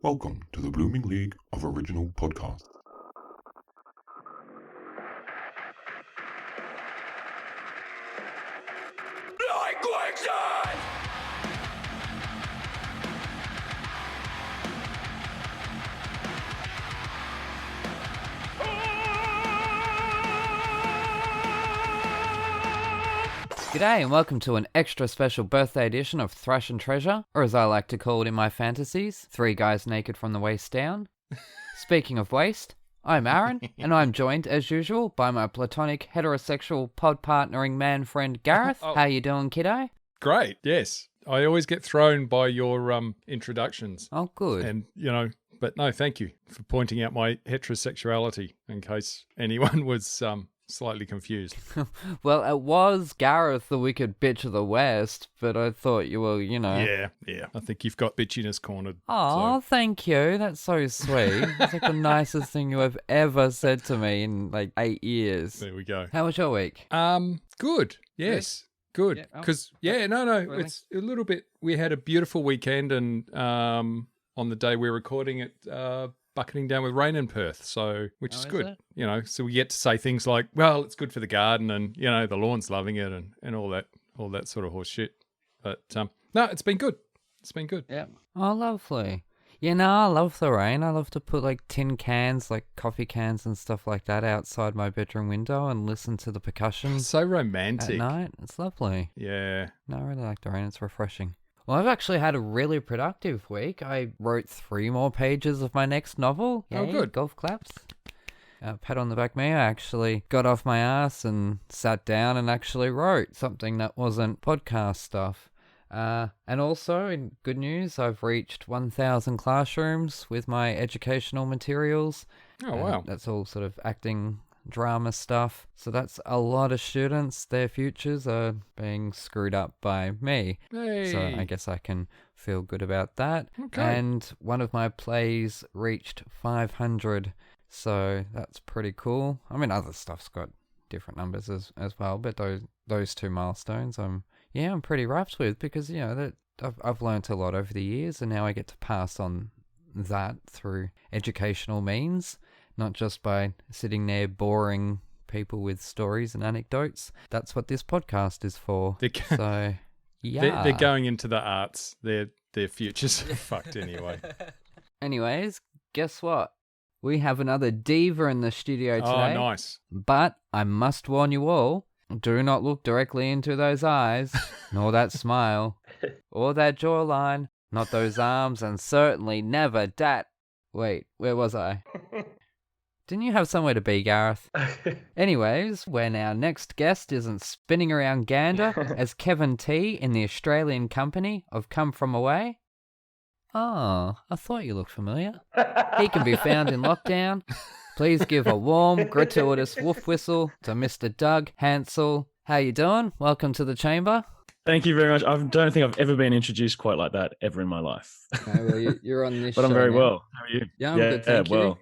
Welcome to the Blooming League of Original Podcasts. Like quicksand! G'day and welcome to an extra special birthday edition of Thrash and Treasure, or as I like to call it in my fantasies, 3 guys naked from the waist down. Speaking of waist, I'm Aaron, and I'm joined, as usual, by my platonic heterosexual pod-partnering man friend Gareth. How you doing, kiddo? Great, yes. I always get thrown by your introductions. Oh, good. And, but no, thank you for pointing out my heterosexuality in case anyone was slightly confused. Well, it was Gareth, the wicked bitch of the West, but I thought you were, Yeah. I think you've got bitchiness cornered. Oh, so. Thank you. That's so sweet. It's like the nicest thing you have ever said to me in like 8 years. There we go. How was your week? Good. Yes. Good. Because, Really? it's a little bit, we had a beautiful weekend and on the day we're recording it, bucketing down with rain in Perth, which is good. It? So we get to say things like, well, it's good for the garden and, the lawn's loving it and all that sort of horse shit. But no, it's been good. It's been good. Yeah. Oh, lovely. I love the rain. I love to put like tin cans, like coffee cans and stuff like that outside my bedroom window and listen to the percussion So romantic. at night. It's lovely. Yeah. No, I really like the rain. It's refreshing. Well, I've actually had a really productive week. I wrote 3 more pages of my next novel. Oh, Yay, good. Golf claps. Pat on the back me. I actually got off my ass and sat down and actually wrote something that wasn't podcast stuff. And also, in good news, I've reached 1,000 classrooms with my educational materials. Oh, wow. That's all sort of acting, drama stuff. So that's a lot of students. Their futures are being screwed up by me. Hey. So I guess I can feel good about that. Okay. And one of my plays reached 500. So that's pretty cool. I mean, other stuff's got different numbers as well, but those 2 milestones, I'm pretty rapt with because, that I've learnt a lot over the years and now I get to pass on that through educational means, not just by sitting there boring people with stories and anecdotes. That's what this podcast is for. So, yeah. They're going into the arts. Their futures are fucked anyway. Anyways, guess what? We have another diva in the studio today. Oh, nice. But I must warn you all, do not look directly into those eyes, nor that smile, or that jawline, not those arms, and certainly never that... Wait, where was I? Didn't you have somewhere to be, Gareth? Anyways, when our next guest isn't spinning around Gander as Kevin T in the Australian company of Come From Away. Oh, I thought you looked familiar. He can be found in lockdown. Please give a warm, gratuitous woof whistle to Mr. Doug Hansell. How you doing? Welcome to the chamber. Thank you very much. I don't think I've ever been introduced quite like that ever in my life. Okay, well, you're on this but I'm show very now. well. How are you? Yeah, I'm good, thank you. Well.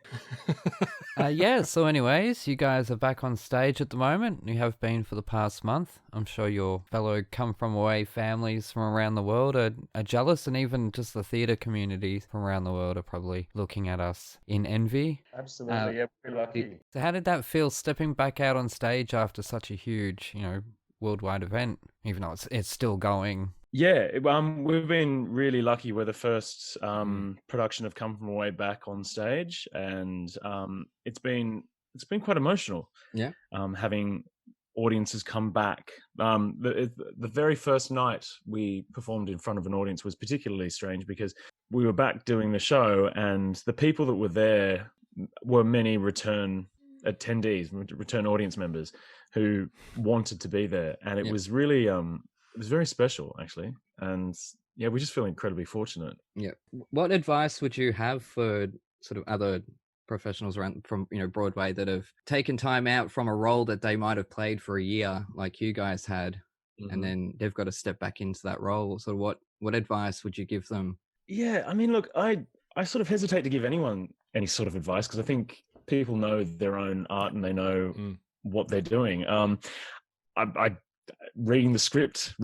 So anyways, you guys are back on stage at the moment. You have been for the past month. I'm sure your fellow Come From Away families from around the world are jealous, and even just the theatre community from around the world are probably looking at us in envy. Absolutely. Yeah, we're lucky. So how did that feel, stepping back out on stage after such a huge, worldwide event, even though it's still going? Yeah, we've been really lucky. We're the first production of Come From Away back on stage, and it's been quite emotional. Yeah, having audiences come back. The very first night we performed in front of an audience was particularly strange because we were back doing the show, and the people that were there were many return attendees, return audience members who wanted to be there, and it was really it was very special, actually. And yeah, we just feel incredibly fortunate. Yeah. What advice would you have for sort of other professionals around from Broadway that have taken time out from a role that they might have played for a year, like you guys had, and then they've got to step back into that role? So what advice would you give them? Yeah, I mean, look, I sort of hesitate to give anyone any sort of advice because I think people know their own art and they know what they're doing. Rereading the script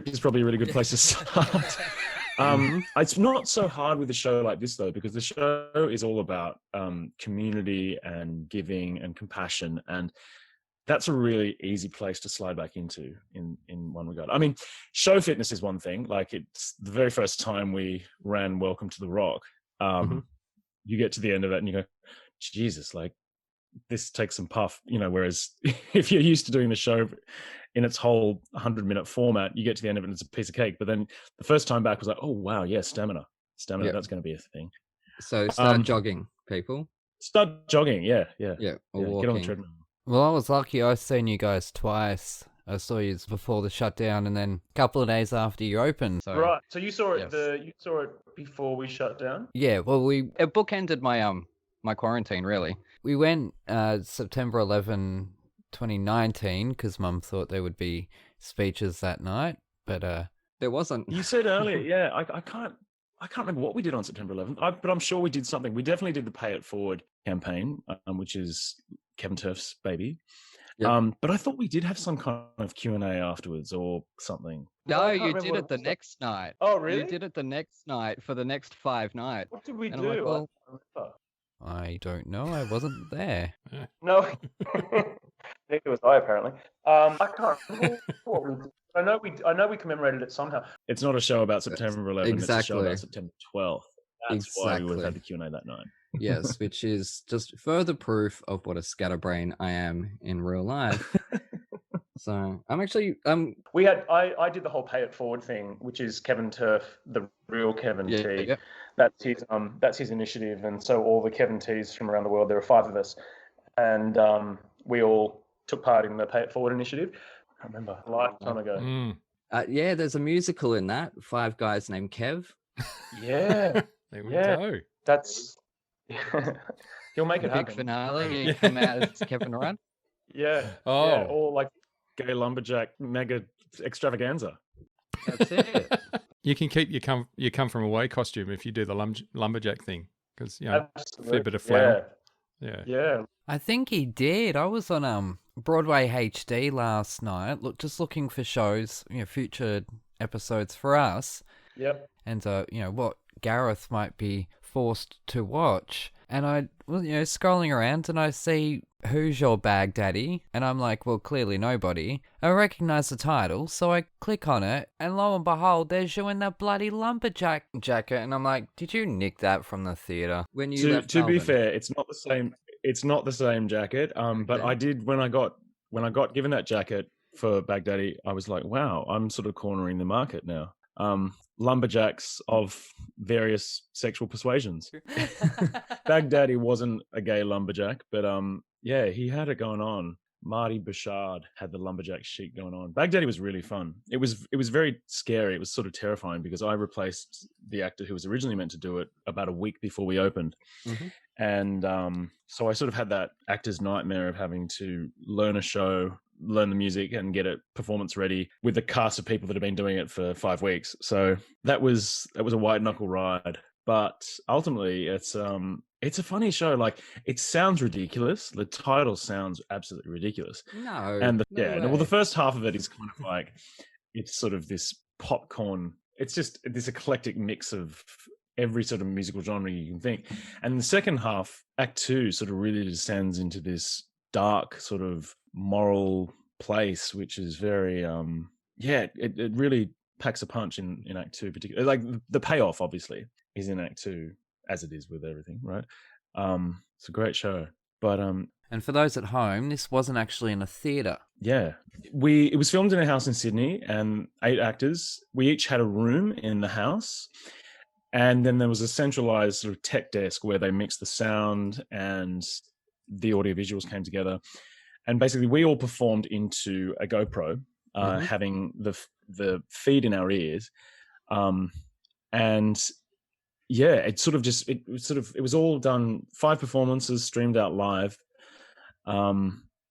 is probably a really good place to start. It's not so hard with a show like this though, because the show is all about community and giving and compassion, and that's a really easy place to slide back into in one regard. I mean, show fitness is one thing. Like, it's the very first time we ran Welcome to the Rock. You get to the end of it and you go, Jesus, like, this takes some puff, whereas if you're used to doing the show in its whole 100-minute format, you get to the end of it and it's a piece of cake. But then the first time back was like, oh wow, yeah, stamina, Yep. that's going to be a thing. So start jogging, people. Start jogging, yeah, or get walking. on the treadmill. Well, I was lucky. I've seen you guys twice. I saw you before the shutdown, and then a couple of days after you opened. So, Right. So you saw it. Yes. You saw it before we shut down. yeah, well, It bookended my my quarantine, really. we went September 11, 2019, because Mum thought there would be speeches that night, but There wasn't. You said earlier, yeah. I can't remember what we did on September 11th, but I'm sure we did something. We definitely did the Pay It Forward campaign, which is Kevin Turf's baby. Yep. But I thought we did have some kind of Q&A afterwards or something. No, I can't you remember did what it it the was. next night. Oh, really? You did it the next night for the next 5 nights. What did we And do? I'm like, well- I don't remember. I don't know. I wasn't there. No, neither was I apparently. I can't remember what we did. I know we commemorated it somehow. It's not a show about September 11th. It's a show Exactly. about September 12th. That's why we would have had the Exactly. Q&A that night. Yes, which is just further proof of what a scatterbrain I am in real life. So I'm actually We had I did the whole Pay It Forward thing, which is Kevin Turf, the real Kevin T. yeah. That's his initiative, and so all the Kevin T's from around the world. There are 5 of us, and we all took part in the Pay It Forward initiative. I can't remember, a lifetime ago. yeah, there's a musical in that. 5 guys named Kev. Yeah, There we Yeah. go. that's he'll make it Big happen. finale. You come out as Kevin Rudd. Yeah, Oh. yeah, or like Gay lumberjack mega extravaganza. That's it. You can keep your come from away costume if you do the lumberjack thing, because absolutely. fair bit of flannel. Yeah. Yeah, I think he did. I was on Broadway HD last night, just looking for shows, future episodes for us, yep. and what Gareth might be forced to watch. And I was scrolling around and I see Who's Your Bag Daddy, and I'm like, well, clearly nobody. I recognize the title, so I click on it, and lo and behold, there's you in that bloody lumberjack jacket, and I'm like, did you nick that from the theater? When you To left be Melbourne. fair, it's not the same. It's not the same jacket. But Okay. I did when I got given that jacket for Baghdadi, I was like, wow, I'm sort of cornering the market now. Lumberjacks of various sexual persuasions. Baghdadi wasn't a gay lumberjack, but yeah, he had it going on. Marty Bouchard had the lumberjack chic going on. Baghdadi was really fun. It was very scary. It was sort of terrifying because I replaced the actor who was originally meant to do it about a week before we opened. Mhm. And so I sort of had that actor's nightmare of having to learn a show, learn the music, and get it performance ready with a cast of people that have been doing it for 5 weeks. So that was a white knuckle ride. But ultimately, it's a funny show. Like, it sounds ridiculous. The title sounds absolutely ridiculous. No. And no well, way. the first half of it is kind of like, it's sort of this popcorn. It's just this eclectic mix of every sort of musical genre you can think. And the second half, Act 2, sort of really descends into this dark sort of moral place, which is very, it really packs a punch in Act 2, particularly. Like, the payoff, obviously, is in Act 2, as it is with everything, right? It's a great show. But And for those at home, this wasn't actually in a theatre. yeah, it was filmed in a house in Sydney, and 8 actors. We each had a room in the house, and then there was a centralized sort of tech desk where they mixed the sound and the audio visuals came together. And basically, we all performed into a GoPro, having the feed in our ears, and yeah, it was all done, 5 performances streamed out live.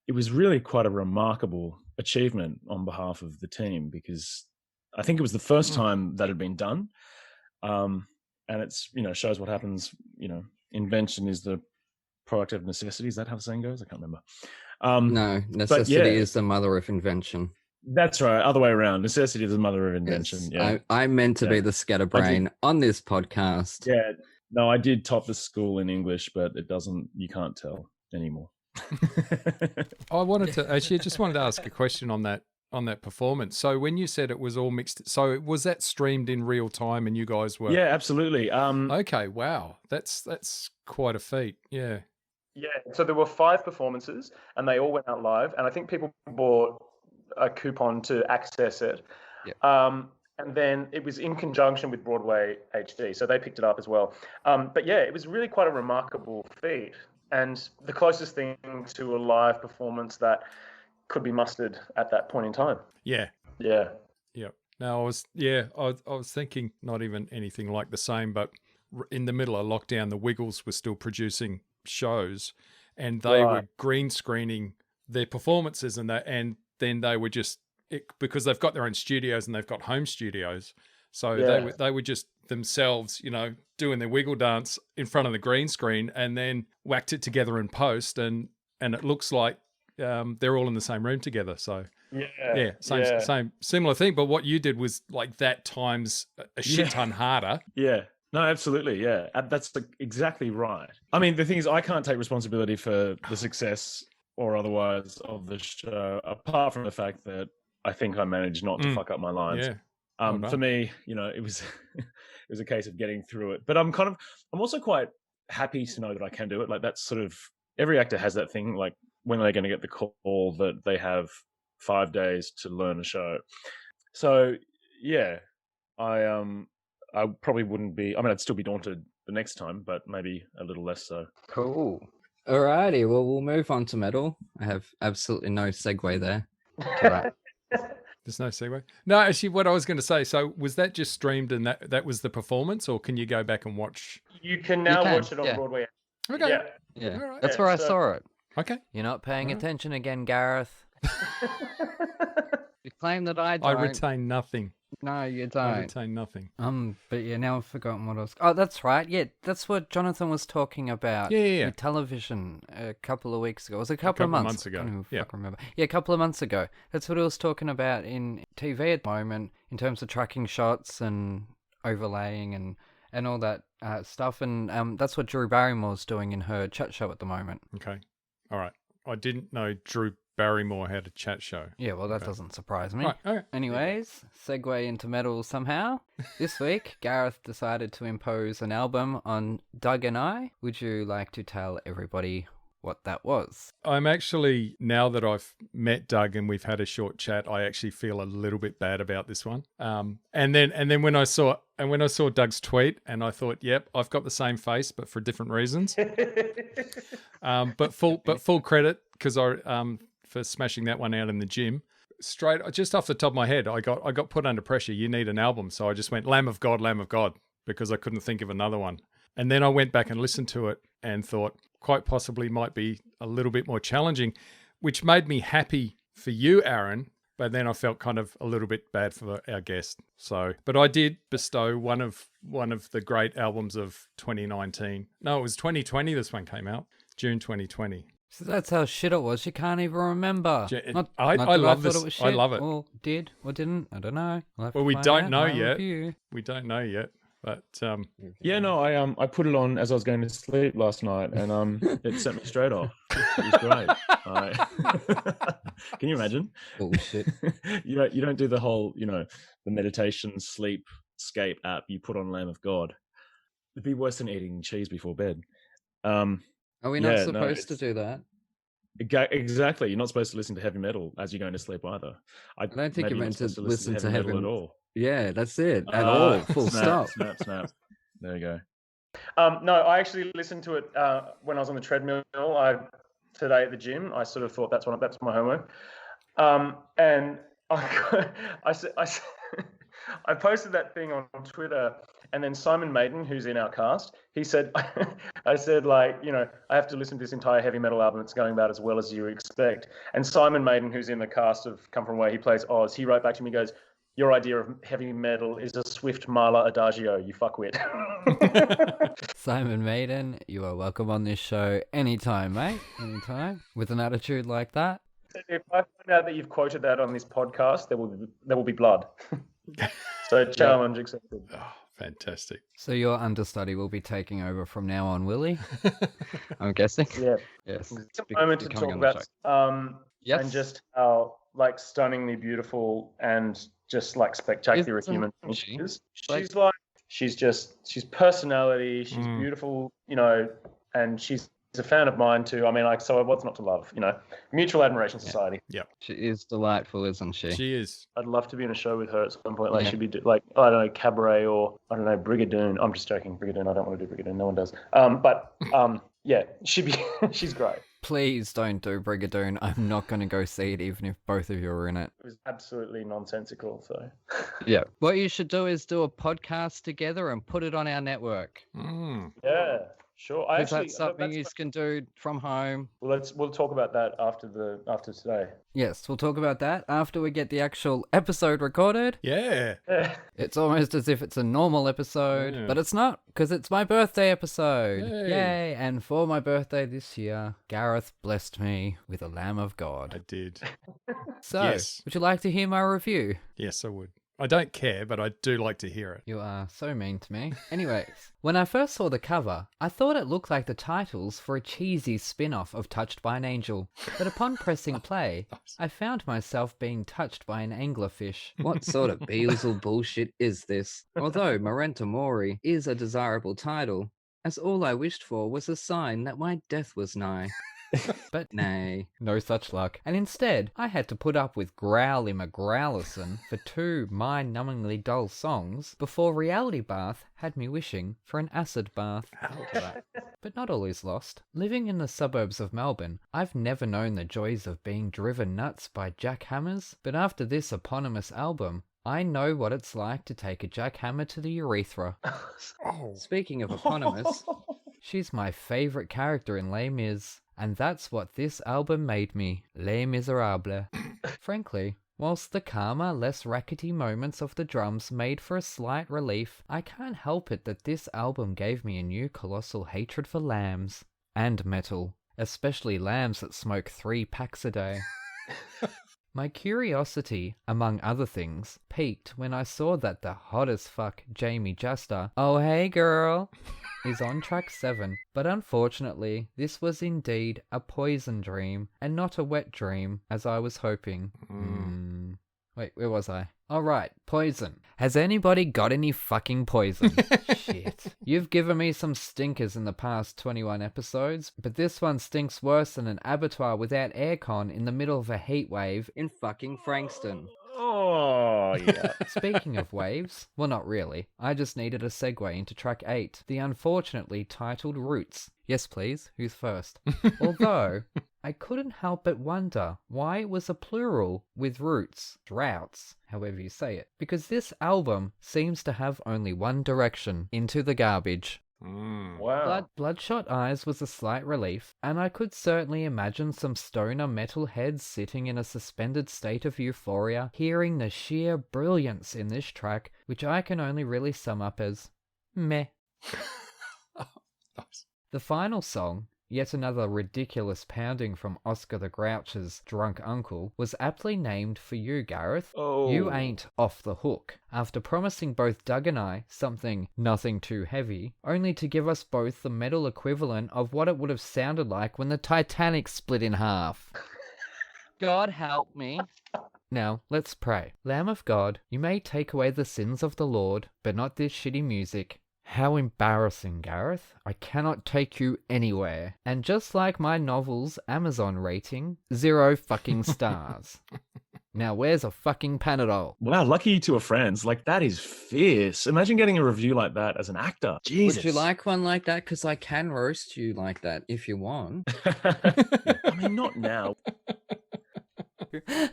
It was really quite a remarkable achievement on behalf of the team, because I think it was the first time that had been done. And it's, shows what happens, invention is the product of necessity. Is that how the saying goes? I can't remember. No, necessity yeah. is the mother of invention. That's right. Other way around. Necessity is the mother of invention. Yes, Yeah. I meant to be Yeah. the scatterbrain on this podcast. Yeah. No, I did top the school in English, but you can't tell anymore. I wanted to actually just wanted to ask a question on that performance. So when you said it was all mixed, so was that streamed in real time and you guys were? Yeah, absolutely. Okay, wow, that's quite a feat. Yeah. Yeah, so there were 5 performances and they all went out live. And I think people bought a coupon to access it. Yep. And then it was in conjunction with Broadway HD, so they picked it up as well. But yeah, it was really quite a remarkable feat, and the closest thing to a live performance that could be mustered at that point in time. Yeah. Yeah. Yep. Now I was thinking not even anything like the same, but in the middle of lockdown, the Wiggles were still producing shows, and they were green screening their performances, and then they were just because they've got their own studios and they've got home studios, so they were just themselves, doing their wiggle dance in front of the green screen, and then whacked it together in post, and it looks like they're all in the same room together. So same similar thing. But what you did was like that times a shit ton harder. Yeah. No, absolutely. Yeah. That's exactly right. I mean, the thing is, I can't take responsibility for the success or otherwise of the show, apart from the fact that I think I managed not to fuck up my lines. Yeah. For me, it was it was a case of getting through it. But I'm also quite happy to know that I can do it. Like, that's sort of, every actor has that thing, like when they're going to get the call that they have 5 days to learn a show. So yeah, I probably wouldn't be, I'd still be daunted the next time, but maybe a little less so. Cool. Alrighty, well, we'll move on to metal. I have absolutely no segue there. Right. There's no segue. No, actually, what I was going to say, so was that just streamed and that was the performance, or can you go back and watch? You can now watch it on Broadway. Okay. Yeah. All right. That's where I saw it. Okay. You're not paying attention again, Gareth. You claim that I don't. I retain nothing. No, you I don't. retain nothing. But yeah, now I've forgotten what I was. Oh, that's right. Yeah, that's what Jonathan was talking about. Yeah. With television a couple of weeks ago. It was a couple of months ago. I don't even Yeah. fucking remember. Yeah, a couple of months ago. That's what he was talking about in TV at the moment, in terms of tracking shots and overlaying and all that stuff. And that's what Drew Barrymore's doing in her chat show at the moment. Okay. All right. I didn't know Drew Barrymore had a chat show. Yeah, well, that doesn't surprise me. Right. Okay. Anyways, segue into metal somehow. This week, Gareth decided to impose an album on Doug and I. Would you like to tell everybody what that was? I'm actually, now that I've met Doug and we've had a short chat, I actually feel a little bit bad about this one. And then when I saw Doug's tweet, and I thought, yep, I've got the same face, but for different reasons. But full credit, because for smashing that one out in the gym. Straight, just off the top of my head, I got put under pressure. You need an album, so I just went Lamb of God, because I couldn't think of another one. And then I went back and listened to it and thought quite possibly might be a little bit more challenging, which made me happy for you, Aaron. But then I felt kind of a little bit bad for our guest. So, but I did bestow one of the great albums of 2019. No, it was 2020. This one came out June 2020. So that's how shit it was. You can't even remember. I love this. I love it. Or did or didn't. I don't know. Well, we don't know yet. We don't know yet. But yeah, no, I put it on as I was going to sleep last night, and it sent me straight off. It was great. Can you imagine? Bullshit. You don't do the whole, the meditation sleep scape app. You put on Lamb of God. It'd be worse than eating cheese before bed. Are we not supposed to do that? Exactly. You're not supposed to listen to heavy metal as you're going to sleep either. I don't think you're meant to listen to heavy metal at all. Yeah, that's it. At all. Full stop. Snap. There you go. No, I actually listened to it when I was on the treadmill today at the gym. I sort of thought that's my homework. And I posted that thing on Twitter, and then Simon Maiden, who's in our cast, he said, I said, like, I have to listen to this entire heavy metal album. It's going about as well as you expect. And Simon Maiden, who's in the cast of Come From Away, he plays Oz. He wrote back to me, goes, your idea of heavy metal is a swift Mahler adagio, you fuckwit. Simon Maiden, you are welcome on this show anytime, mate. Anytime. With an attitude like that. if I find out that you've quoted that on this podcast, there will be blood. So challenge accepted. Oh, fantastic. So your understudy will be taking over from now on, will he? I'm guessing. Yeah. Yes. It's a moment to talk about Yes. and just how like stunningly beautiful and just like spectacular Isn't human she? she is. Like- She's personality, she's Hmm. beautiful, and she's a fan of mine too. I mean, like, so what's not to love, Mutual admiration society. She is delightful, isn't she? She is. I'd love to be in a show with her at some point. Like, Yeah. she'd be like, I don't know, Cabaret or, I don't know, Brigadoon. I'm just joking, Brigadoon. I don't want to do Brigadoon. No one does. But yeah, she's great. Please don't do Brigadoon. I'm not going to go see it even if both of you are in it. It was absolutely nonsensical. So Yeah. What you should do is do a podcast together and put it on our network. Mm. yeah, sure. Because that's something you can do from home. We'll talk about that after today. Yes, we'll talk about that after we get the actual episode recorded. Yeah. Yeah. It's almost as if it's a normal episode, Yeah. but it's not, because it's my birthday episode. Yay. Yay! And for my birthday this year, Gareth blessed me with a Lamb of I God. did. So, Yes. would you like to hear my review? Yes, I would. I don't care, but I do like to hear it. You are so mean to me. Anyways, when I first saw the cover, I thought it looked like the titles for a cheesy spin-off of Touched by an Angel. But upon pressing play, I found myself being touched by an anglerfish. What sort of Beelzebub bullshit is this? Although Marenta Mori is a desirable title, as all I wished for was a sign that my death was nigh. But Nay. no such luck. And instead, I had to put up with Growly McGrowlison for 2 mind-numbingly dull songs before Reality Bath had me wishing for an acid bath. But not all is lost. Living in the suburbs of Melbourne, I've never known the joys of being driven nuts by jackhammers, but after this eponymous album, I know what it's like to take a jackhammer to the urethra. Oh. Speaking of eponymous, She's my favourite character in Les Mis, and that's what this album made me, Les Miserables. Frankly, whilst the calmer, less rackety moments of the drums made for a slight relief, I can't help it that this album gave me a new colossal hatred for lambs. And metal. Especially lambs that smoke 3 packs a day. My curiosity, among other things, peaked when I saw that the hot as fuck Jamie Juster, oh hey girl, is on track 7, but unfortunately, this was indeed a poison dream, and not a wet dream, as I was hoping. Wait, where was I? Alright, poison. Has anybody got any fucking poison? Shit. You've given me some stinkers in the past 21 episodes, but this one stinks worse than an abattoir without aircon in the middle of a heat wave. in fucking Frankston. Oh yeah. Speaking of waves, well not really, I just needed a segue into track 8, the unfortunately titled Roots. Yes please, who's first? Although, I couldn't help but wonder why it was a plural with roots, droughts, however you say it, because this album seems to have only one direction, into the garbage. Mm. Wow. Bloodshot Eyes was a slight relief, and I could certainly imagine some stoner metal heads sitting in a suspended state of euphoria, hearing the sheer brilliance in this track, which I can only really sum up as meh. Nice. The final song, yet another ridiculous pounding from Oscar the Grouch's drunk uncle, was aptly named for you, Gareth. Oh. You ain't off the hook, after promising both Doug and I something nothing too heavy, only to give us both the metal equivalent of what it would have sounded like when the Titanic split in half. God help me. Now, let's pray. Lamb of God, you may take away the sins of the Lord, but not this shitty music. How embarrassing, Gareth. I cannot take you anywhere. And just like my novel's Amazon rating, 0 fucking stars. Now where's a fucking Panadol? Wow, lucky you two are friends. Like, that is fierce. Imagine getting a review like that as an actor. Jesus. Would you like one like that? Because I can roast you like that if you want. I mean, not now.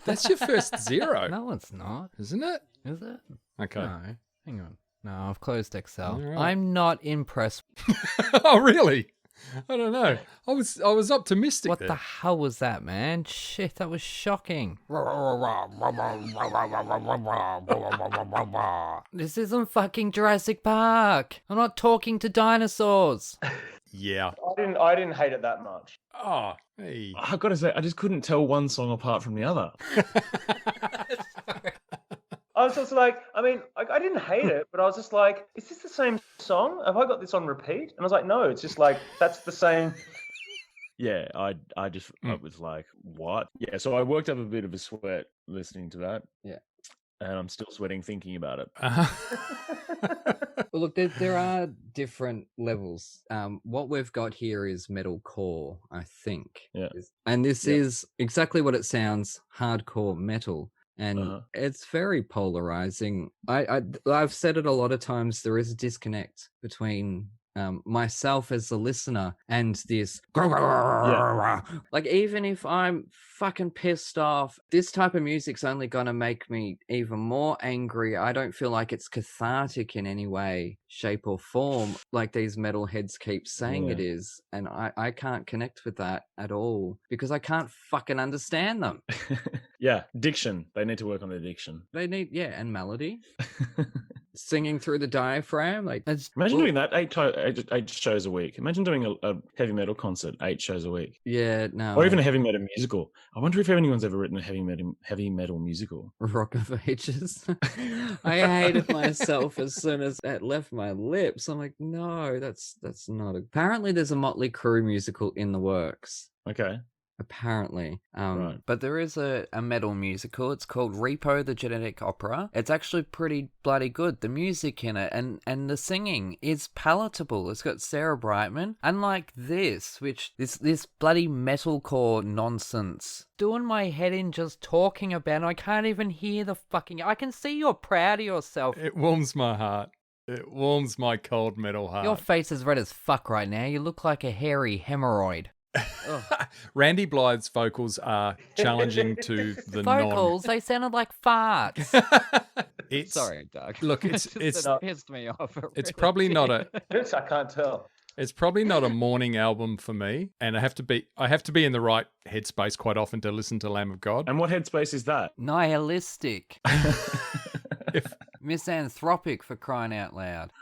That's your first 0, No, it's not. isn't it? Is it? Okay. No. Hang on. No, I've closed Excel. Alright. I'm not impressed. Oh, really? I don't know. I was optimistic. What there. the hell was that, man? Shit, that was shocking. This isn't fucking Jurassic Park. I'm not talking to dinosaurs. Yeah. I didn't hate it that much. Oh, hey. I got to say, I just couldn't tell one song apart from the other. I was just like, I mean, I didn't hate it, but I was just like, is this the same song? Have I got this on repeat? And I was like, no, it's just like, that's the same. Yeah, I was like, what? Yeah, so I worked up a bit of a sweat listening to that. Yeah. And I'm still sweating thinking about it. Well, look, there are different levels. What we've got here is metalcore, I think. Yeah. And this is exactly what it sounds, hardcore metal. And it's very polarizing. I've said it a lot of times, there is a disconnect between myself as the listener and this like, even if I'm fucking pissed off, this type of music's only gonna make me even more angry. I don't feel like it's cathartic in any way, shape or form, like these metalheads keep saying it is. And I can't connect with that at all because I can't fucking understand them. Yeah, diction. They need to work on their diction. They need, and melody. Singing through the diaphragm. Like, imagine doing that 8 shows a week. Imagine doing a heavy metal concert 8 shows a week. Yeah, no. Or even a heavy metal musical. I wonder if anyone's ever written a heavy metal musical. Rock of Ages. I hated myself as soon as that left my lips. I'm like, no, that's not. Apparently, there's a Motley Crue musical in the works. Okay. Apparently. Right. But there is a metal musical. It's called Repo the Genetic Opera. It's actually pretty bloody good. The music in it and the singing is palatable. It's got Sarah Brightman. Unlike this, which this bloody metalcore nonsense doing my head in just talking about it. I can't even hear the fucking... I can see you're proud of yourself. It warms my heart. It warms my cold metal heart. Your face is red as fuck right now. You look like a hairy hemorrhoid. Randy Blythe's vocals are challenging to the vocals. They sounded like farts. Sorry, Doug. Look, it's pissed me off. It's probably not a. I can't tell. It's probably not a morning album for me, and I have to be in the right headspace quite often to listen to Lamb of God. And what headspace is that? Nihilistic. Misanthropic, for crying out loud.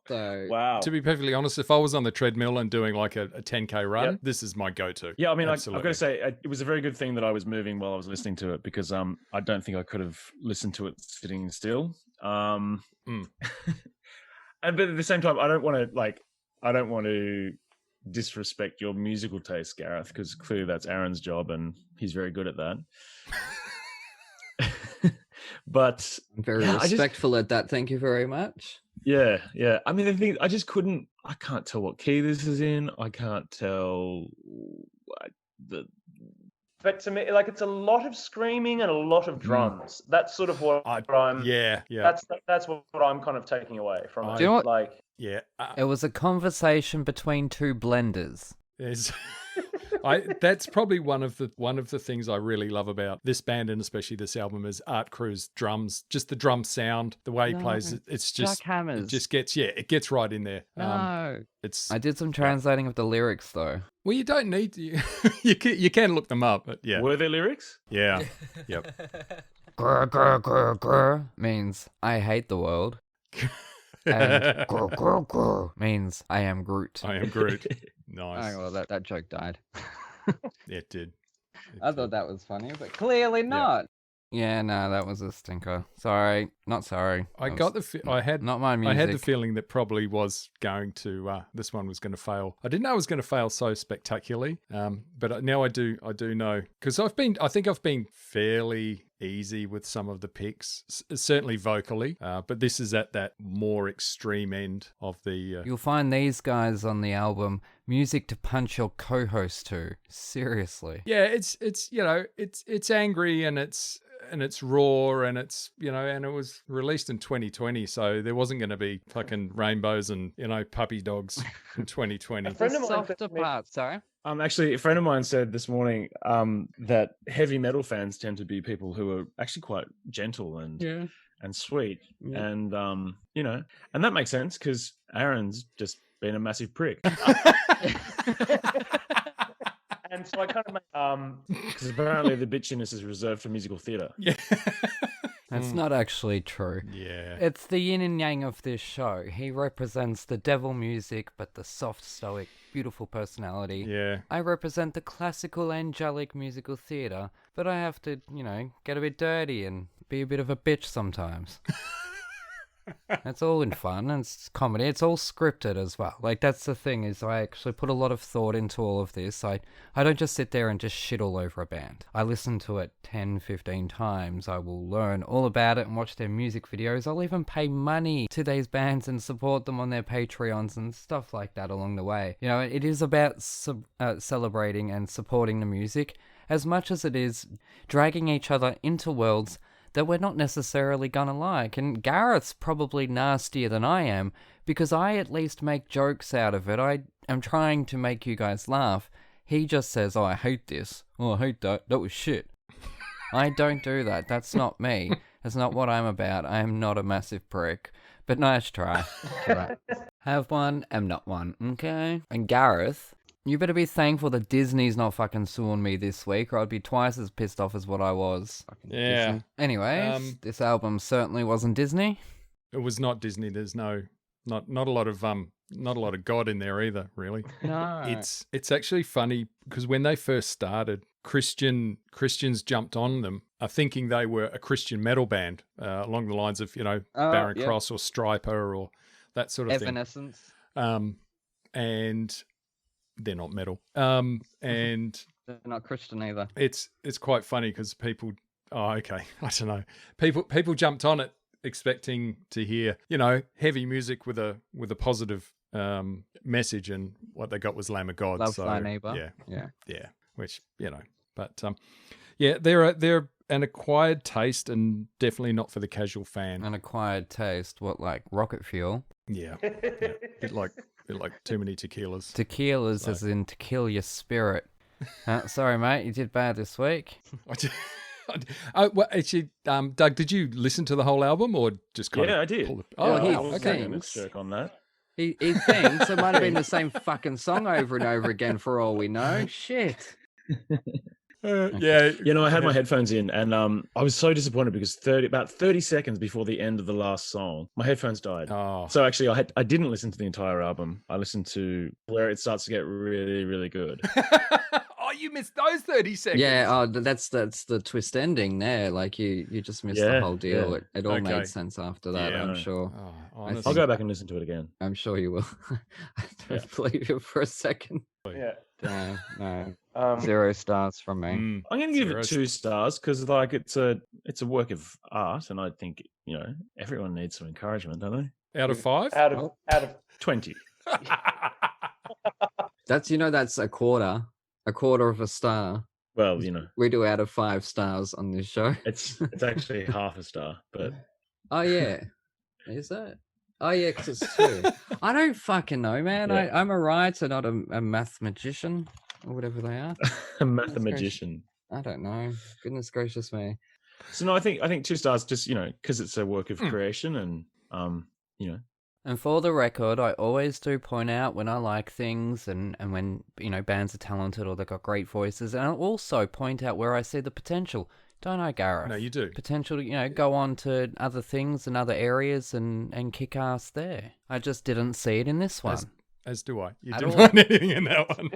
So, wow. To be perfectly honest, if I was on the treadmill and doing like a 10K run, this is my go-to. Yeah, I mean, I've got to say, it was a very good thing that I was moving while I was listening to it because I don't think I could have listened to it sitting still. But at the same time, I don't want to disrespect your musical taste, Gareth, because clearly that's Aaron's job and he's very good at that. But I'm very respectful at that. Thank you very much. Yeah. I mean, the thing, I can't tell what key this is in. I can't tell But to me, like, it's a lot of screaming and a lot of drums. That's sort of what I'm. Yeah. That's what I'm kind of taking away from it. Do you know what? Like, it was a conversation between two blenders. That's probably one of the things I really love about this band and especially this album is Art Crew's drums. Just the drum sound, the way he plays it. It's just jackhammers. It just gets right in there. No, I did some translating of the lyrics though. Well, you don't need to. You can look them up, but yeah. Were there lyrics? Yeah. Yep. Grr, grr, grr, grr means I hate the world. And grr, grr, grr means I am Groot. I am Groot. Nice. Oh, well, that joke died. It did. I thought that was funny, but clearly not. Yeah, no, that was a stinker. Sorry, not sorry. I had not my music. I had the feeling that probably was going to. This one was going to fail. I didn't know it was going to fail so spectacularly. But now I do know because I think I've been fairly easy with some of the picks, certainly vocally. But this is at that more extreme end of the. You'll find these guys on the album music to punch your co-host to. Seriously. Yeah, it's angry and it's raw and it's and it was released in 2020, so there wasn't going to be fucking rainbows and puppy dogs in 2020. Softer parts, sorry. Actually, a friend of mine said this morning that heavy metal fans tend to be people who are actually quite gentle and sweet, and and that makes sense because Aaron's just been a massive prick. And so I kind of because apparently the bitchiness is reserved for musical theatre. Yeah. That's not actually true. Yeah. It's the yin and yang of this show. He represents the devil music, but the soft, stoic, beautiful personality. Yeah. I represent the classical, angelic musical theatre, but I have to, get a bit dirty and be a bit of a bitch sometimes. It's all in fun, and it's comedy. It's all scripted as well. Like, that's the thing, is I actually put a lot of thought into all of this. I don't just sit there and just shit all over a band. I listen to it 10, 15 times. I will learn all about it and watch their music videos. I'll even pay money to these bands and support them on their Patreons and stuff like that along the way. It is about celebrating and supporting the music as much as it is dragging each other into worlds that we're not necessarily gonna like. And Gareth's probably nastier than I am, because I at least make jokes out of it. I am trying to make you guys laugh. He just says, "Oh, I hate this. Oh, I hate that. That was shit." I don't do that. That's not me. That's not what I'm about. I am not a massive prick. But nice try. Right. Have one, am not one, okay? And Gareth, you better be thankful that Disney's not fucking suing me this week, or I'd be twice as pissed off as what I was. Yeah. Disney. Anyways, this album certainly wasn't Disney. It was not Disney. There's not a lot of God in there either, really. No. It's actually funny because when they first started, Christians jumped on them, thinking they were a Christian metal band, along the lines of Barren Cross or Striper or that sort of Evanescence. thing. And they're not metal. And They're not Christian either. it's quite funny because people, I don't know, people jumped on it expecting to hear heavy music with a positive message, and what they got was Lamb of God. Love so thy neighbor. yeah, which but they're an acquired taste, and definitely not for the casual fan. An acquired taste, what, like rocket fuel? Yeah, bit like too many tequilas. Tequilas as in to kill your spirit. Sorry, mate, you did bad this week. Well, actually, Doug, did you listen to the whole album or just kind of? Yeah, I did. he I was sings. taking a jerk on that. He thinks it might have been the same fucking song over and over again for all we know. Shit. Yeah. I had my headphones in, and I was so disappointed because about 30 seconds before the end of the last song, my headphones died. Oh. So actually, I didn't listen to the entire album. I listened to where it starts to get really, really good. Oh, you missed those 30 seconds. Yeah, that's the twist ending there. Like you just missed the whole deal. yeah. It all Okay. made sense after that, Yeah. I'm sure. Oh, I honestly. I'll go back and listen to it again. I'm sure you will. I don't believe you for a second. Yeah. No. Um, 0 stars from me. Mm. I'm going to give Zero it 2 stars because it's a work of art, and I think everyone needs some encouragement, don't they? Out of 5? out of 20. That's a quarter of a star. Well, We do out of 5 stars on this show. it's actually half a star, but Oh yeah, is that? Oh yeah, because it's 2. I don't fucking know, man. Yeah. I'm a writer, not a mathematician or whatever they are. a mathematician. I don't know. Goodness gracious me. So no, I think 2 stars just because it's a work of creation, and And for the record, I always do point out when I like things and when, bands are talented or they've got great voices. And I'll also point out where I see the potential. Don't I, Gareth? No, you do. Potential to, go on to other things and other areas and kick ass there. I just didn't see it in this one. As do I. You At didn't all. find anything in that one.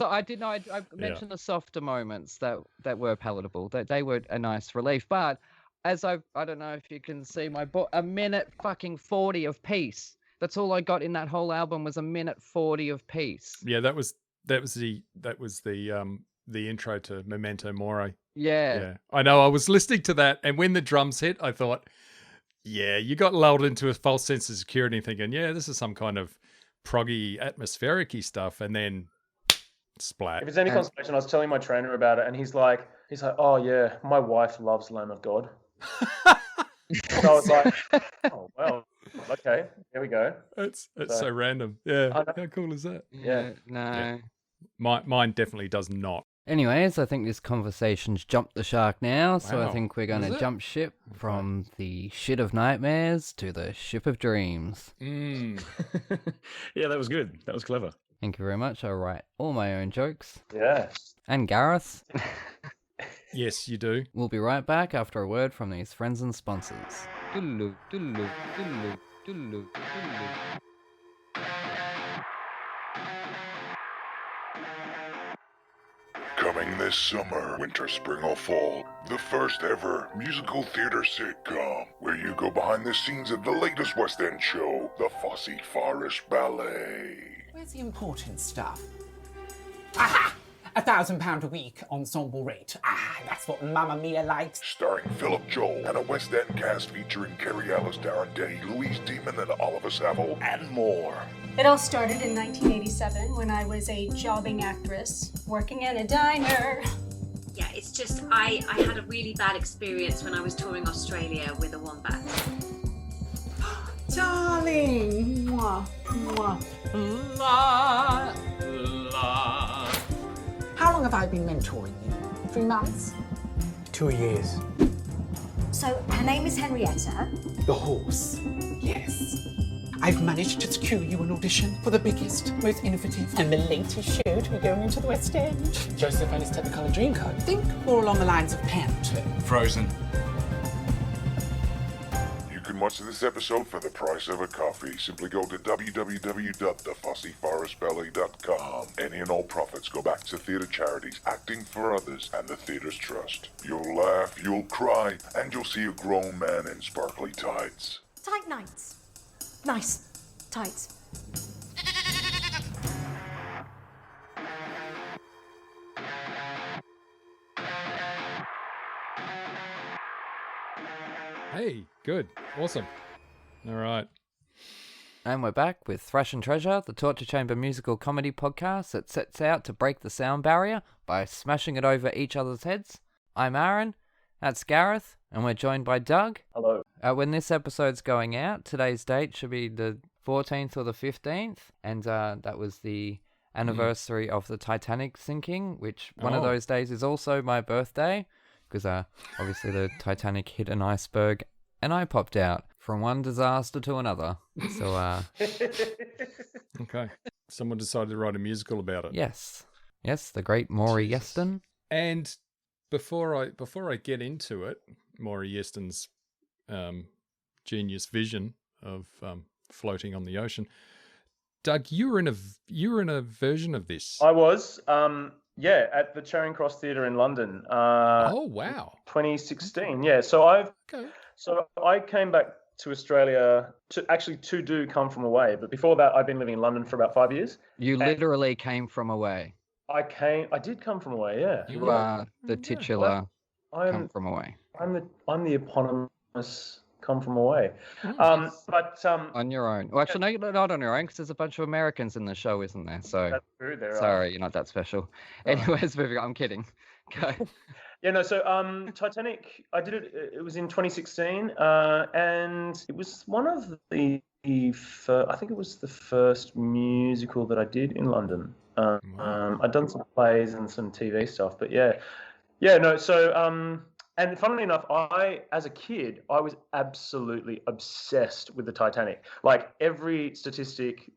I did know. I mentioned the softer moments that were palatable. That they were a nice relief. But as I don't know if you can see my book, a minute fucking 40 of peace. That's all I got in that whole album was a minute 40 of peace. Yeah, that was the intro to Memento Mori. Yeah. I know. I was listening to that, and when the drums hit, I thought, yeah, you got lulled into a false sense of security, thinking, yeah, this is some kind of proggy, atmospheric-y stuff, and then splat. If it's any consolation, I was telling my trainer about it, and he's like, oh yeah, my wife loves Lamb of God. So I was like, oh well, okay, here we go. It's so random. Yeah, I know. how cool is that? Yeah. No. Mine definitely does not. Anyways, I think this conversation's jumped the shark now, so I Wow. think we're going Is to it? jump ship from the shit of nightmares to the ship of dreams. Mm. yeah, that was good. That was clever. Thank you very much. I write all my own jokes. Yeah. And Gareth. Yes, you do. We'll be right back after a word from these friends and sponsors. Doodaloo, doodaloo, doodaloo, doodaloo, doodaloo. Coming this summer, winter, spring, or fall, the first ever musical theater sitcom, where you go behind the scenes of the latest West End show, the Fosse Forest Ballet. Where's the important stuff? Aha! £1,000 a week ensemble rate. Ah, that's what Mamma Mia likes. Starring Philip Joel and a West End cast featuring Kerry Ellis, Darren Day, Louise Demon, and Oliver Saville, and more. It all started in 1987 when I was a jobbing actress working in a diner. Yeah, it's just I had a really bad experience when I was touring Australia with a wombat. Darling! Mwah, mwah. La, la. How long have I been mentoring you? 3 months? 2 years. So her name is Henrietta. The horse. Yes. I've managed to secure you an audition for the biggest, most innovative, and the latest show to be going into the West End. Joseph and his Technicolor Dreamcoat. Think more along the lines of Panther. Frozen. You can watch this episode for the price of a coffee. Simply go to www.thefosseforestballet.com. Any and all profits go back to theatre charities, acting for others, and the Theatre's Trust. You'll laugh, you'll cry, and you'll see a grown man in sparkly tights. Tight nights. Nice. Tights. Hey, good. Awesome. All right. And we're back with Thrash and Treasure, the Torture Chamber musical comedy podcast that sets out to break the sound barrier by smashing it over each other's heads. I'm Aaron, that's Gareth, and we're joined by Doug. Hello. When this episode's going out, today's date should be the 14th or the 15th, and that was the anniversary of the Titanic sinking, which one of those days is also my birthday, because obviously the Titanic hit an iceberg, and I popped out from one disaster to another. So, Okay. Someone decided to write a musical about it. yes, the great Maury Yeston. And before I get into it, Maury Yeston's genius vision of floating on the ocean, Doug, you were in a version of this. I was, at the Charing Cross Theatre in London. Oh wow, 2016. Yeah, so I came back to Australia to do Come From Away, but before that, I've been living in London for about 5 years. You literally came from away. I did come from away. Yeah, You are the titular come from away. I'm the eponymous Come From Away. On your own. Well, actually, no, not on your own, because there's a bunch of Americans in the show, isn't there? So that's true. sorry, you're not that special. Anyways, moving on. I'm kidding. Go. Yeah, no. So, Titanic, I did it. It was in 2016, and it was one of the I think it was the first musical that I did in London. I'd done some plays and some TV stuff, but yeah. No. So, and funnily enough, as a kid, I was absolutely obsessed with the Titanic. Like every statistic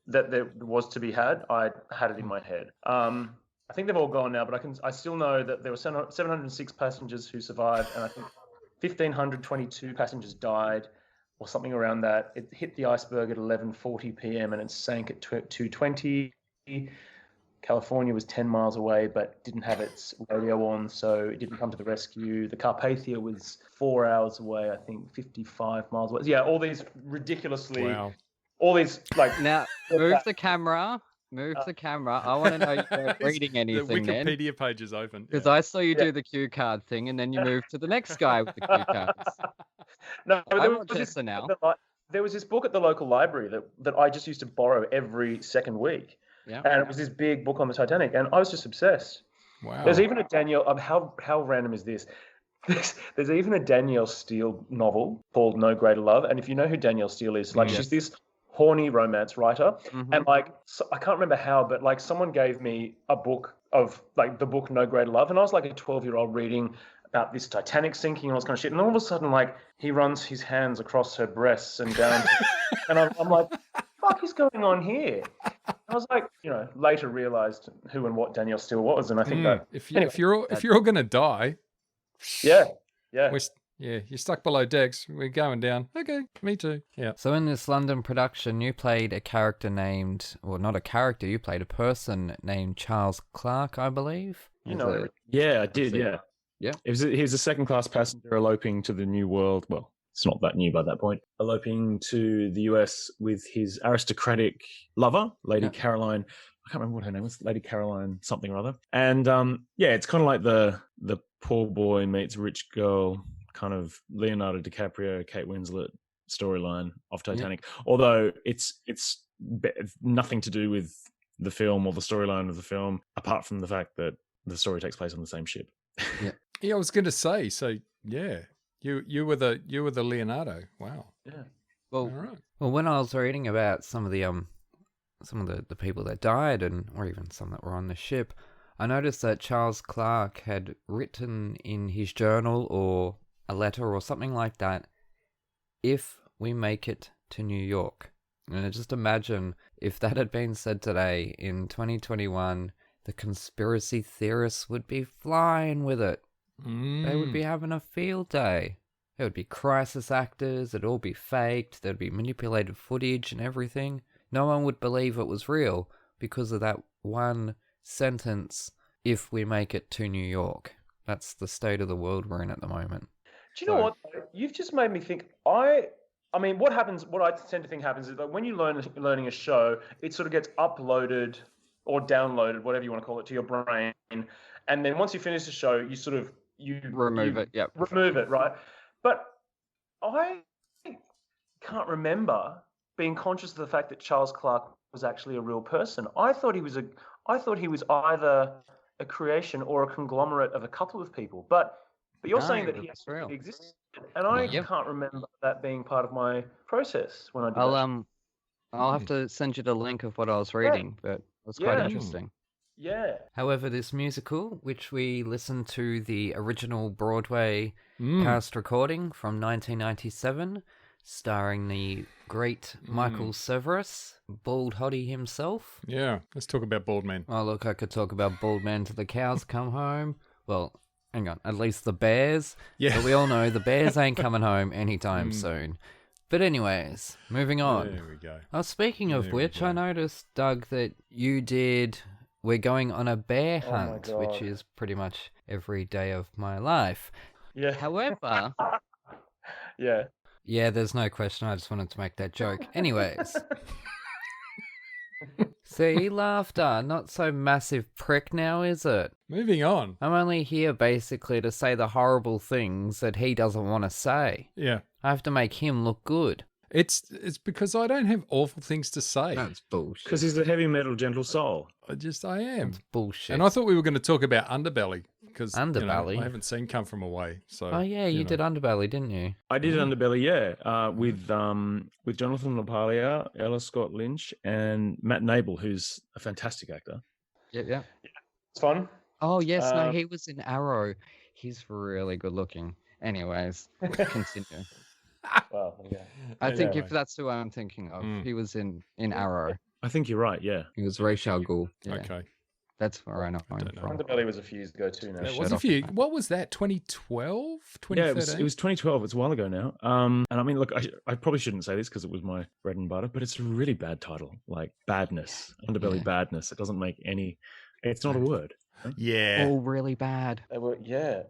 that there was to be had, I had it in my head. I think they've all gone now, but I still know that there were 706 passengers who survived, and I think 1,522 passengers died, or something around that. It hit the iceberg at 11:40 p.m. and it sank at 2:20. California was 10 miles away, but didn't have its radio on, so it didn't come to the rescue. The Carpathia was 4 hours away, I think 55 miles away. Yeah, all these ridiculously, all these like. Now move the camera. Move the camera. I want to know you weren't reading anything. The Wikipedia page is open. Because I saw you do the cue card thing, and then you moved to the next guy with the cue cards. No, there was this book at the local library that I just used to borrow every second week. Yeah. And it was this big book on the Titanic, and I was just obsessed. Wow. There's even a Danielle. How random is this? There's even a Danielle Steele novel called No Greater Love, and if you know who Danielle Steele is, she's this horny romance writer, and I can't remember how, but like someone gave me a book of like the book No Greater Love, and I was like a 12-year-old reading about this Titanic sinking and all this kind of shit, and all of a sudden like he runs his hands across her breasts and down, and I'm like, what the fuck is going on here? I was like, later realised who and what Danielle Steele was, and I think that if you're all gonna die, yeah. You're stuck below decks. We're going down. Okay, me too. Yeah. So in this London production, you played a character named, well, not a character. You played a person named Charles Clark, I believe. Yeah, I did. Yeah. He was a second-class passenger eloping to the New World. Well, it's not that new by that point. Eloping to the US with his aristocratic lover, Lady Caroline. I can't remember what her name was. Lady Caroline something or other. And it's kind of like the poor boy meets rich girl kind of Leonardo DiCaprio, Kate Winslet storyline of Titanic. Although it's nothing to do with the film or the storyline of the film, apart from the fact that the story takes place on the same ship. Yeah, I was going to say. So yeah, you were the Leonardo. Wow. Yeah. Well, all right. Well, when I was reading about some of the people that died, or even some that were on the ship, I noticed that Charles Clark had written in his journal or a letter or something like that, "If we make it to New York." And just imagine if that had been said today in 2021, the conspiracy theorists would be flying with it. They would be having a field day. There would be crisis actors, it'd all be faked, there'd be manipulated footage and everything. No one would believe it was real because of that one sentence, "If we make it to New York." That's the state of the world we're in at the moment. Do you know what? You've just made me think. I mean, what I tend to think happens is that when you're learning a show, it sort of gets uploaded or downloaded, whatever you want to call it, to your brain. And then once you finish the show, you remove it. Yep. Remove it, right? But I can't remember being conscious of the fact that Charles Clark was actually a real person. I thought he was either a creation or a conglomerate of a couple of people. But you're saying that he actually existed, and I can't remember that being part of my process when I did that. I'll have to send you the link of what I was reading, but it was quite interesting. Yeah. However, this musical, which we listened to the original Broadway cast recording from 1997, starring the great Michael Severus, Bald Hottie himself. Yeah, let's talk about bald men. Oh, look, I could talk about bald men till the cows come home. Well, hang on, at least the Bears. Yeah. But we all know the Bears ain't coming home anytime soon. But anyways, moving on. There we go. Speaking of which, I noticed, Doug, that you did We're Going on a Bear Hunt, which is pretty much every day of my life. Yeah. However... yeah. Yeah, there's no question. I just wanted to make that joke. Anyways. See, laughter. Not so massive prick now, is it? Moving on. I'm only here basically to say the horrible things that he doesn't want to say. Yeah. I have to make him look good. It's because I don't have awful things to say. That's bullshit. Because he's the heavy metal gentle soul. I am. It's bullshit. And I thought we were going to talk about Underbelly. Because Underbelly? I haven't seen Come From Away. So. Oh yeah, you did Underbelly, didn't you? I did Underbelly, yeah, with Jonathan LaPaglia, Ella Scott Lynch, and Matt Nable, who's a fantastic actor. Yeah. It's fun. Oh yes, no, he was in Arrow. He's really good looking. Anyways, continue. Well, yeah. I think if that's who I'm thinking of, he was in Arrow. I think you're right, yeah. He was Ra's al Ghul. Yeah. Okay. That's where I know him from. Underbelly was a few years ago too now. It was a few. What was that, 2012? 2013? Yeah, it was 2012. It's a while ago now. And I mean, look, I probably shouldn't say this because it was my bread and butter, but it's a really bad title. Like, badness. Underbelly badness. It doesn't make any... It's not a word. Yeah. All really bad. They were, yeah.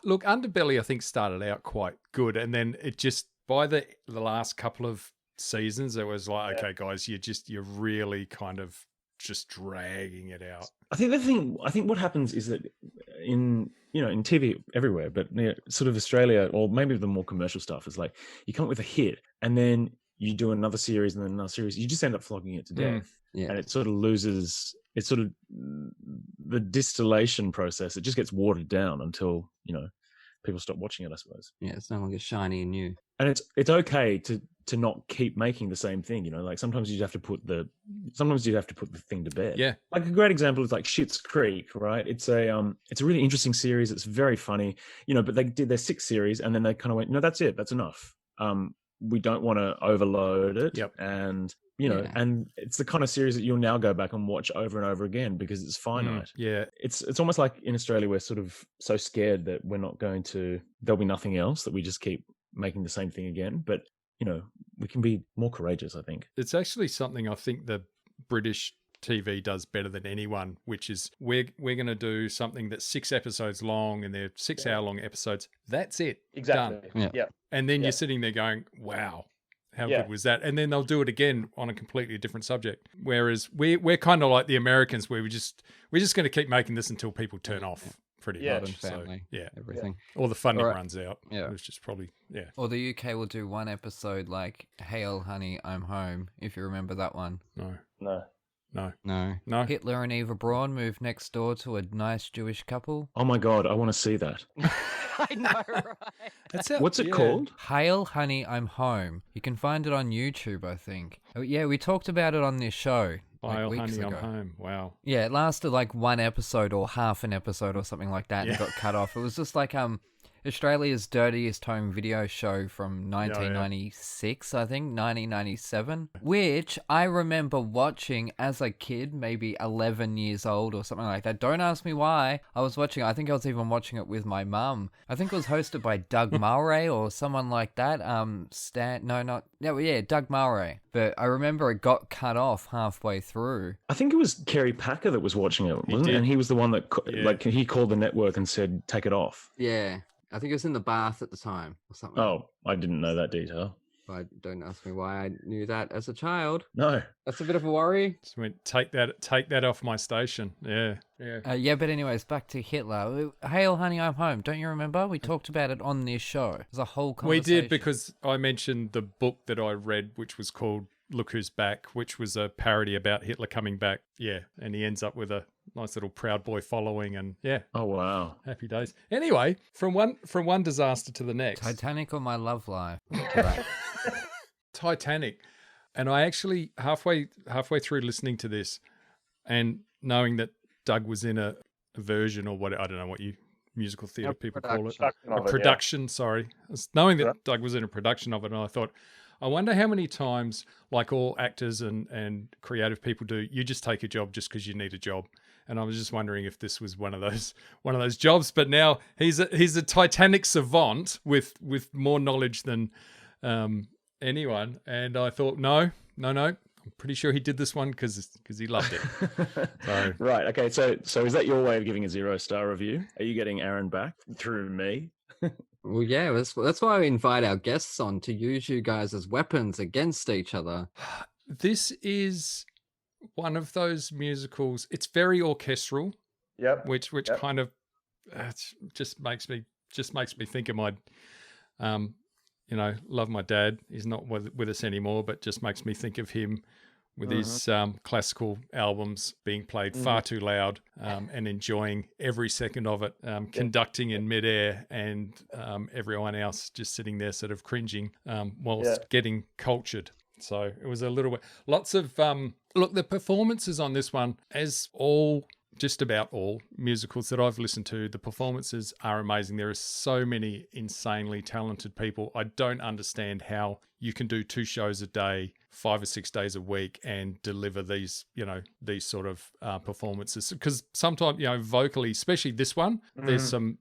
Look, Underbelly, I think, started out quite good. And then it just, by the last couple of seasons, it was like, okay, guys, you're really kind of just dragging it out. I think what happens is that in TV everywhere, but sort of Australia, or maybe the more commercial stuff, is like you come up with a hit and then you do another series and then another series. You just end up flogging it to death. Yeah. And it sort of loses, it's sort of the distillation process. It just gets watered down until, people stop watching it, I suppose. Yeah, it's no longer shiny and new. And it's okay to not keep making the same thing, like sometimes you have to put the thing to bed. Yeah. Like a great example is like Schitt's Creek, right? It's a really interesting series. It's very funny, but they did their 6th series and then they kind of went, no, that's it. That's enough. we don't want to overload it. Yep. And and it's the kind of series that you'll now go back and watch over and over again because it's finite. Yeah. It's almost like in Australia we're sort of so scared that there'll be nothing else, that we just keep making the same thing again. But we can be more courageous, I think. It's actually something I think the British TV does better than anyone, which is we're going to do something that's 6 episodes long, and they're 6-hour-long episodes. That's it. Exactly. Done. Yeah. And then you're sitting there going, wow, how good was that? And then they'll do it again on a completely different subject. Whereas we're kind of like the Americans, where we're just going to keep making this until people turn off. Pretty much. Family, so, everything. Or the funding runs out. Yeah. Which is probably, Or the UK will do one episode like, Hail, honey, I'm home, if you remember that one. No. Hitler and Eva Braun move next door to a nice Jewish couple. Oh my God, I want to see that. I know, right? What's it called? Hail, honey, I'm home. You can find it on YouTube, I think. Oh, yeah, we talked about it on this show. Hail, weeks honey, ago. I'm home. Wow. Yeah, it lasted like one episode or half an episode or something like that and got cut off. It was just like Australia's dirtiest home video show from 1996, I think, 1997, which I remember watching as a kid, maybe 11 years old or something like that. Don't ask me why I was watching it. I think I was even watching it with my mum. I think it was hosted by Doug Mulray or someone like that. Doug Mulray. But I remember it got cut off halfway through. I think it was Kerry Packer that was watching it, wasn't it? And he was the one that, he called the network and said, take it off. Yeah. I think it was in the bath at the time or something. Oh, I didn't know that detail. Don't ask me why I knew that as a child. No. That's a bit of a worry. Just went, take that off my station. Yeah. But anyways, back to Hitler. Hail, honey, I'm home. Don't you remember? We talked about it on this show. It was a whole conversation. We did, because I mentioned the book that I read, which was called Look Who's Back, which was a parody about Hitler coming back. Yeah, and he ends up with a nice little Proud Boy following, and Oh wow, happy days. Anyway, from one disaster to the next. Titanic or My Love Life? Titanic. And I actually halfway through listening to this and knowing that Doug was in a version, or what, I don't know what you musical theatre people call it. A production, sorry. Knowing that Doug was in a production of it, and I thought, I wonder how many times, like all actors and creative people do, you just take a job just because you need a job. And I was just wondering if this was one of those jobs. But now he's a Titanic savant with more knowledge than anyone. And I thought, no, I'm pretty sure he did this one because he loved it. So. Right. Okay. So is that your way of giving a 0-star review? Are you getting Aaron back through me? Well, yeah, that's why we invite our guests on, to use you guys as weapons against each other. This is one of those musicals. It's very orchestral. Yep. Which kind of just makes me think of my, love my dad. He's not with us anymore, but just makes me think of him with his classical albums being played far too loud, and enjoying every second of it, conducting in midair, and everyone else just sitting there sort of cringing whilst getting cultured. So it was a little bit, lots of, look, the performances on this one, as just about all musicals that I've listened to, the performances are amazing. There are so many insanely talented people. I don't understand how you can do 2 shows a day, 5 or 6 days a week, and deliver these sort of performances. Because sometimes, vocally, especially this one, there's some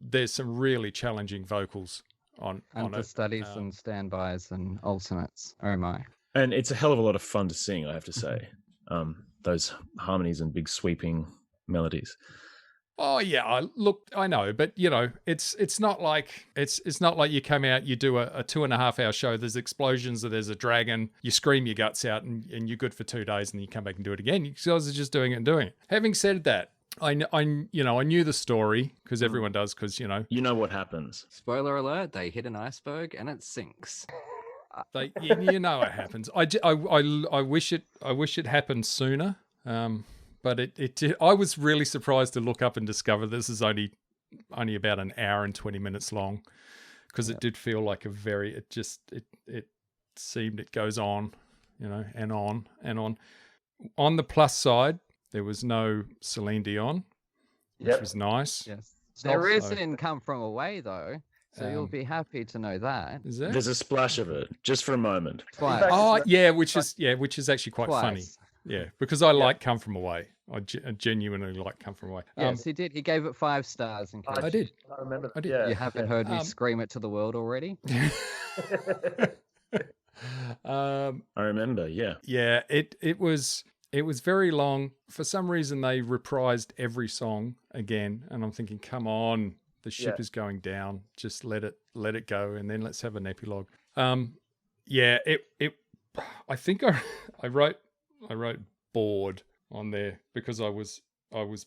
really challenging vocals on it. Understudies and standbys and alternates. Oh my! And it's a hell of a lot of fun to sing, I have to say. Those harmonies and big sweeping melodies. Oh yeah, I know, but it's not like you come out, you do a 2.5-hour show. There's explosions, or there's a dragon. You scream your guts out, and you're good for 2 days, and you come back and do it again. You guys are just doing it and doing it. Having said that, I knew the story, because everyone does, because you know what happens. Spoiler alert: they hit an iceberg and it sinks. You know it happens. I wish it happened sooner. But I was really surprised to look up and discover this is only about an hour and 20 minutes long, because it did feel like it seemed it goes on, and on and on. On the plus side, there was no Celine Dion, which was nice. Yes. There is in Come From Away, though. So you'll be happy to know that. Is there? There's a splash of it, just for a moment. Twice. Oh, yeah, which is actually quite Twice. funny. Yeah, because I like Come From Away. I genuinely like Come From Away. Yes, he did. He gave it 5 stars. In case I did. I remember. I did. Yeah, you haven't heard me scream it to the world already. I remember. Yeah. Yeah, it was very long. For some reason, they reprised every song again, and I'm thinking, come on, the ship is going down. Just let it go, and then let's have an epilogue. Yeah, I think I wrote bored on there because I was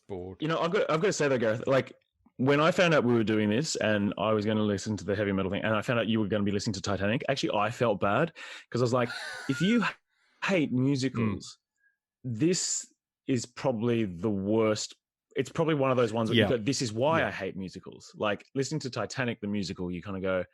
bored. You know, I've got to say though, Gareth, like when I found out we were doing this and I was going to listen to the heavy metal thing, and I found out you were going to be listening to Titanic, actually I felt bad because I was like, if you hate musicals, this is probably the worst. It's probably one of those ones where you go, this is why I hate musicals. Like listening to Titanic the musical, you kind of go,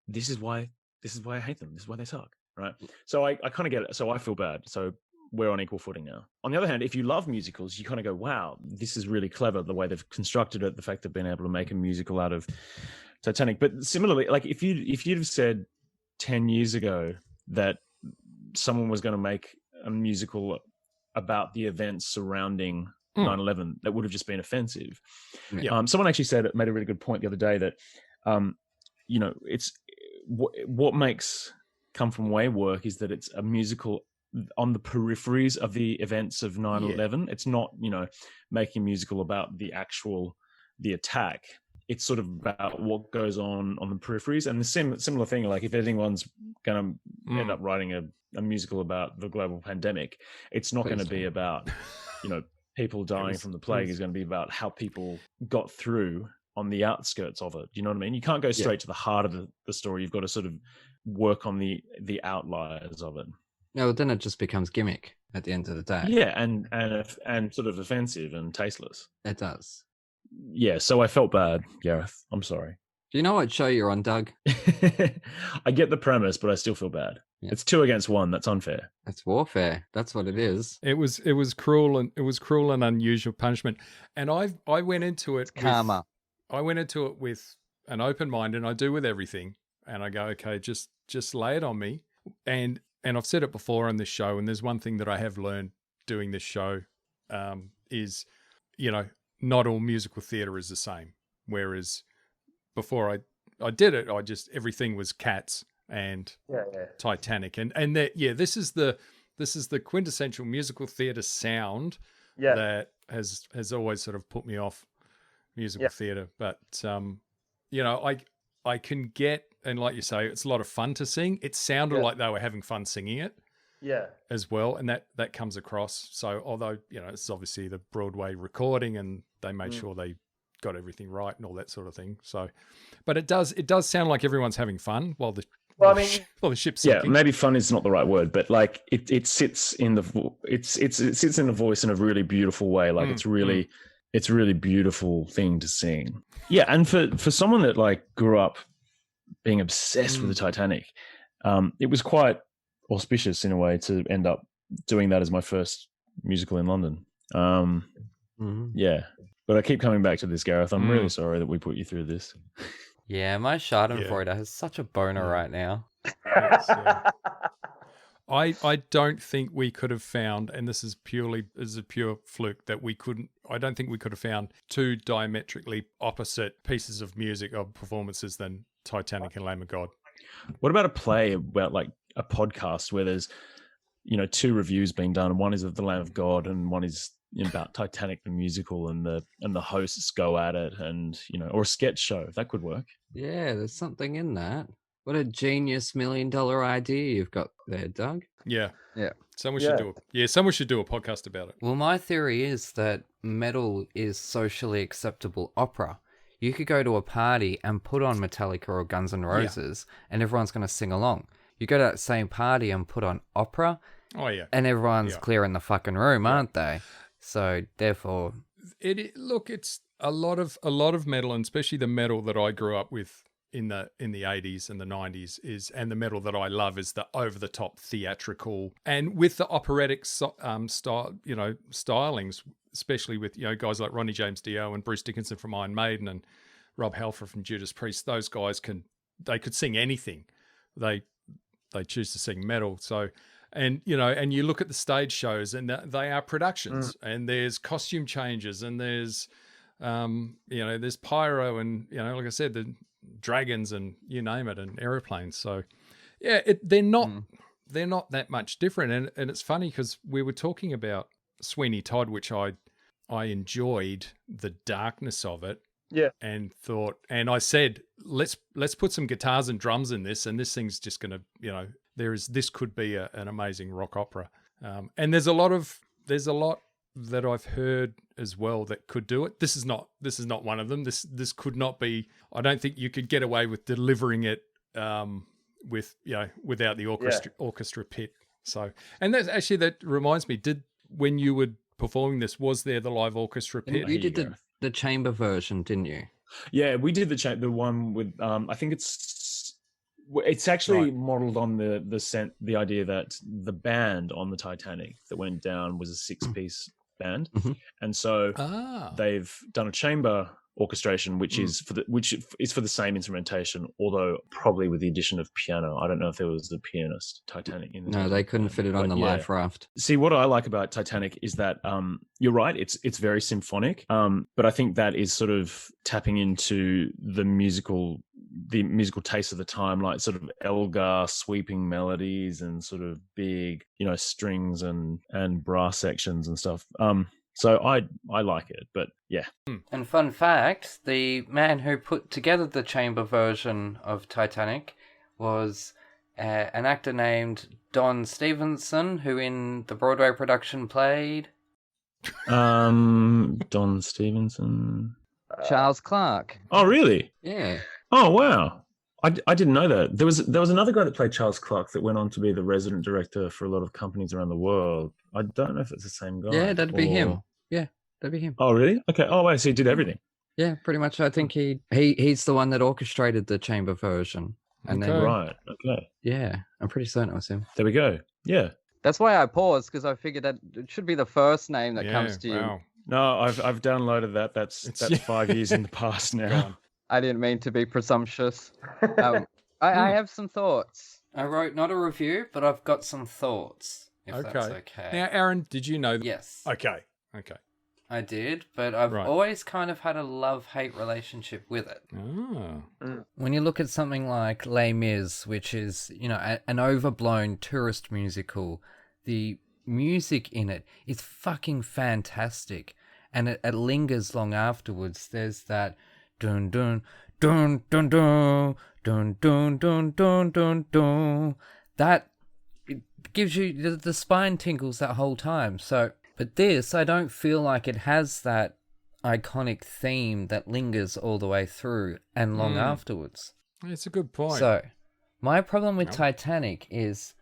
this is why I hate them. This is why they suck, right? So I kind of get it. So I feel bad. So we're on equal footing now. On the other hand, if you love musicals, you kind of go, wow, this is really clever, the way they've constructed it, the fact they've been able to make a musical out of Titanic. But similarly, like if you'd have said 10 years ago that someone was going to make a musical about the events surrounding 9/11, that would have just been offensive. Yeah. Someone actually made a really good point the other day that, you know, it's what makes Come From Away work is that it's a musical on the peripheries of the events of 9/11. It's not, you know, making a musical about the attack. It's sort of about what goes on the peripheries. And the similar thing, like if anyone's going to end up writing a musical about the global pandemic, it's not going to be about, you know, people dying from the plague. It's going to be about how people got through on the outskirts of it. Do you know what I mean? You can't go straight to the heart of the story. You've got to sort of work on the outliers of it. No, then it just becomes gimmick at the end of the day. Yeah, and sort of offensive and tasteless. It does. Yeah, so I felt bad, Gareth. I'm sorry. Do you know what show you're on, Doug? I get the premise, but I still feel bad. Yeah. It's 2 against 1. That's unfair. That's warfare. That's what it is. It was cruel and unusual punishment. And I went into it karma. I went into it with an open mind, and I do with everything. And I go, okay, just lay it on me. And I've said it before on this show, and there's one thing that I have learned doing this show is, you know, not all musical theatre is the same. Whereas before I did it, everything was Cats and Titanic, and that this is the quintessential musical theatre sound that has always sort of put me off musical theatre. But you know, I can get, and like you say, it's a lot of fun to sing. It sounded like they were having fun singing it. Yeah. As well. And that comes across. So although, you know, it's obviously the Broadway recording and they made sure they got everything right and all that sort of thing. So, but it does sound like everyone's having fun while the ship's sinking. Yeah, maybe fun is not the right word, but like it sits in it sits in the voice in a really beautiful way. Like it's a really beautiful thing to sing. Yeah. And for someone that like grew up being obsessed with the Titanic, it was quite auspicious in a way to end up doing that as my first musical in London. Yeah, but I keep coming back to this, Gareth. I'm really sorry that we put you through this. Yeah, my Schadenfreude has such a boner right now. I don't think we could have found, and this is a pure fluke, that I don't think we could have found 2 diametrically opposite pieces of music or performances than Titanic and Lamb of God. What about a play about like a podcast where there's, you know, 2 reviews being done, and one is of the Lamb of God and one is about Titanic the musical, and the hosts go at it, and you know, or a sketch show that could work. Yeah, there's something in that. What a genius $1 million idea you've got there, Doug. Yeah. Someone should do a podcast about it. Well, my theory is that metal is socially acceptable opera. You could go to a party and put on Metallica or Guns N' Roses, and everyone's going to sing along. You go to that same party and put on opera, and everyone's clearing the fucking room, aren't they? So therefore, it's a lot of metal, and especially the metal that I grew up with in the 80s and the 90s and the metal that I love is the over the top theatrical, and with the operatic style, you know, stylings, especially with, you know, guys like Ronnie James Dio and Bruce Dickinson from Iron Maiden and Rob Halford from Judas Priest, those guys they could sing anything. They choose to sing metal. So, and you look at the stage shows, and they are productions, and there's costume changes, and there's there's pyro, and like I said, the dragons, and you name it, and aeroplanes. So yeah, they're not that much different. And it's funny because we were talking about Sweeney Todd, which I enjoyed the darkness of it. Yeah. And I said, let's put some guitars and drums in this, and this thing's just going to, this could be an amazing rock opera. And there's a lot that I've heard as well that could do it. This is not one of them. This could not be. I don't think you could get away with delivering it without the orchestra pit. So, and that reminds me. When you were performing this, was there the live orchestra pit? You did the chamber version, didn't you? Yeah, we did the one with. I think it's actually modeled on the idea that the band on the Titanic that went down was a 6-piece band, and so they've done a chamber orchestration, which is for the same instrumentation, although probably with the addition of piano. I don't know if there was a pianist Titanic in the No, they couldn't fit it on the live raft. See, what I like about Titanic is that you're right, it's very symphonic, but I think that is sort of tapping into the musical taste of the time, like sort of Elgar sweeping melodies and sort of big strings and brass sections and stuff. So I like it, but yeah. And fun fact, the man who put together the chamber version of Titanic was an actor named Don Stevenson, who in the Broadway production played... Don Stevenson... Charles Clark. Oh, really? Yeah. Oh, wow. I didn't know that. There was another guy that played Charles Clark that went on to be the resident director for a lot of companies around the world. I don't know if it's the same guy. Yeah, that'd be him. Yeah, that'd be him. Oh, really? Okay. Oh, wow. So he did everything. Yeah, pretty much. I think he's the one that orchestrated the chamber version. And then, right. Okay. Yeah, I'm pretty certain it was him. There we go. Yeah. That's why I paused, because I figured that it should be the first name that comes to you. No, I've downloaded that. That's 5 years in the past now. I didn't mean to be presumptuous. I have some thoughts. I wrote not a review, but I've got some thoughts, if that's okay. Now, Aaron, did you know? Yes. Okay. I did, but I've always kind of had a love-hate relationship with it. When you look at something like Les Mis, which is, an overblown tourist musical, the music in it is fucking fantastic, and it lingers long afterwards. There's that dun dun dun dun dun dun dun dun dun dun dun. That it gives you the spine tingles that whole time. So, but this, I don't feel like it has that iconic theme that lingers all the way through and long afterwards. It's a good point. So, my problem with Titanic is,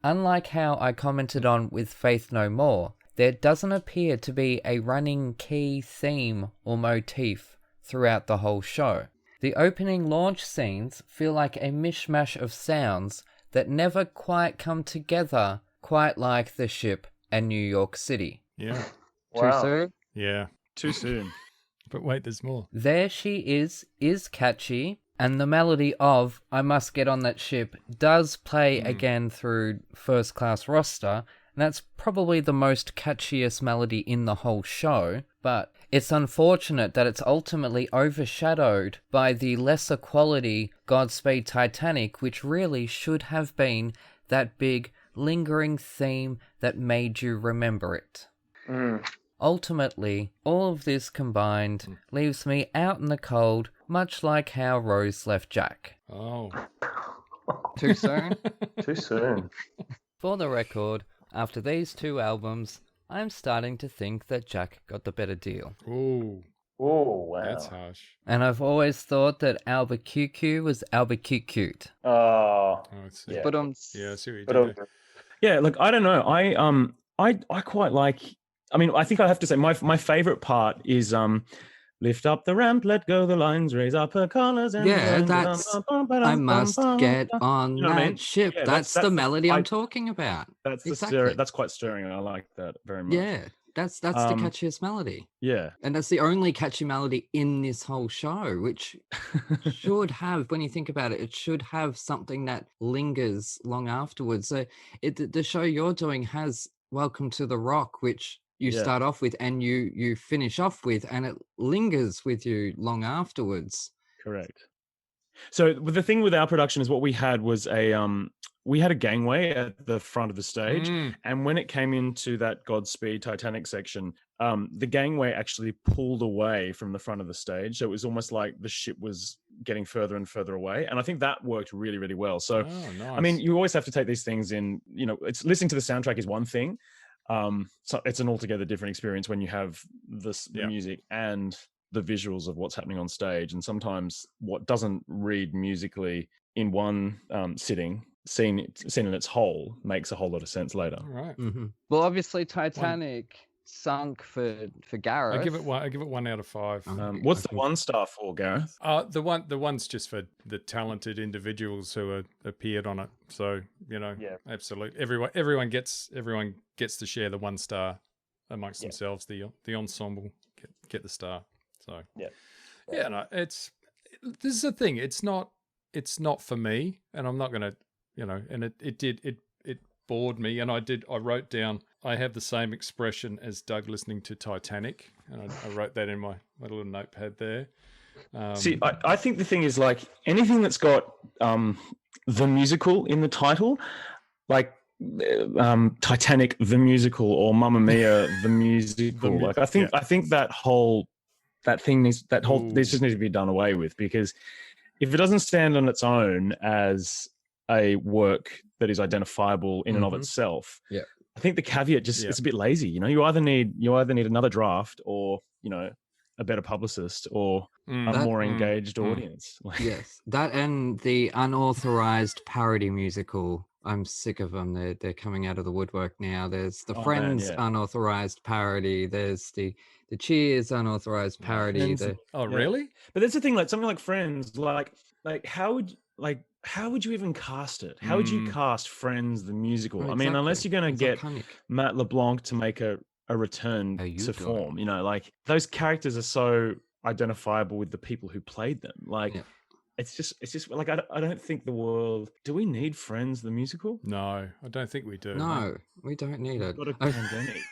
unlike how I commented on with Faith No More, there doesn't appear to be a running key theme or motif throughout the whole show. The opening launch scenes feel like a mishmash of sounds that never quite come together, quite like the ship and New York City. Yeah. Too soon? Yeah. Too soon. But wait, there's more. There She Is catchy, and the melody of I Must Get on That Ship does play again through First Class Roster, and that's probably the most catchiest melody in the whole show, but it's unfortunate that it's ultimately overshadowed by the lesser quality Godspeed Titanic, which really should have been that big, lingering theme that made you remember it. Ultimately, all of this combined leaves me out in the cold, much like how Rose left Jack. Oh. Too soon? Too soon. For the record, after these two albums, I'm starting to think that Jack got the better deal. Ooh. Oh, wow. That's harsh. And I've always thought that Albuquerque was Albuquerque. Oh, yeah. But Yeah, I see what you did there. Yeah, look, I don't know. I quite like. I mean, I think I have to say my favorite part is Lift up the ramp, let go the lines, raise up her collars, and Yeah, that's I must get on You know what I mean? that ship. Yeah, that's the melody I'm I- talking about. That's Exactly. that's quite stirring. I like that very much. Yeah, that's the catchiest melody. Yeah. And that's the only catchy melody in this whole show, which should have, when you think about it, it should have something that lingers long afterwards. So the show you're doing has Welcome to the Rock, which you start off with and you finish off with, and it lingers with you long afterwards. Correct. So the thing with our production is what we had was we had a gangway at the front of the stage, and when it came into that Godspeed Titanic section, the gangway actually pulled away from the front of the stage. So it was almost like the ship was getting further and further away, and I think that worked really, really well. So, nice. I mean, you always have to take these things in. You know, it's listening to the soundtrack is one thing. So it's an altogether different experience when you have the music and the visuals of what's happening on stage, and sometimes what doesn't read musically in one sitting, seen in its whole, makes a whole lot of sense later. All right. Mm-hmm. Well, obviously Titanic sunk for Gareth. I give it 1 out of 5. What's the 1 star for, Gareth? The one's just for the talented individuals who appeared on it. So absolutely, everyone gets to share the 1 star amongst themselves. The ensemble get the star. So no, this is the thing. It's not for me, and I'm not gonna, and it bored me, and I wrote down, I have the same expression as Doug listening to Titanic, and I wrote that in my little notepad there. See, I think the thing is, like, anything that's got the musical in the title, like Titanic the musical or Mamma Mia the musical, like I think that thing needs this just needs to be done away with, because if it doesn't stand on its own as a work that is identifiable in and of itself, I think the caveat just it's a bit lazy. You either need another draft, or a better publicist, or a more engaged audience. Yes, that and the unauthorized parody musical. I'm sick of them. They're coming out of the woodwork now. There's the Friends unauthorized parody. There's the Cheers unauthorized parody. Really? But that's the thing. Like something like Friends, like how would you even cast it? How would you cast Friends the musical? Oh, I mean, unless you're going to get iconic. Matt LeBlanc to make a return to form, like those characters are so identifiable with the people who played them. Like. It's just like I don't think the world. Do we need Friends the musical? No, I don't think we do. No, we don't need it. Got a pandemic.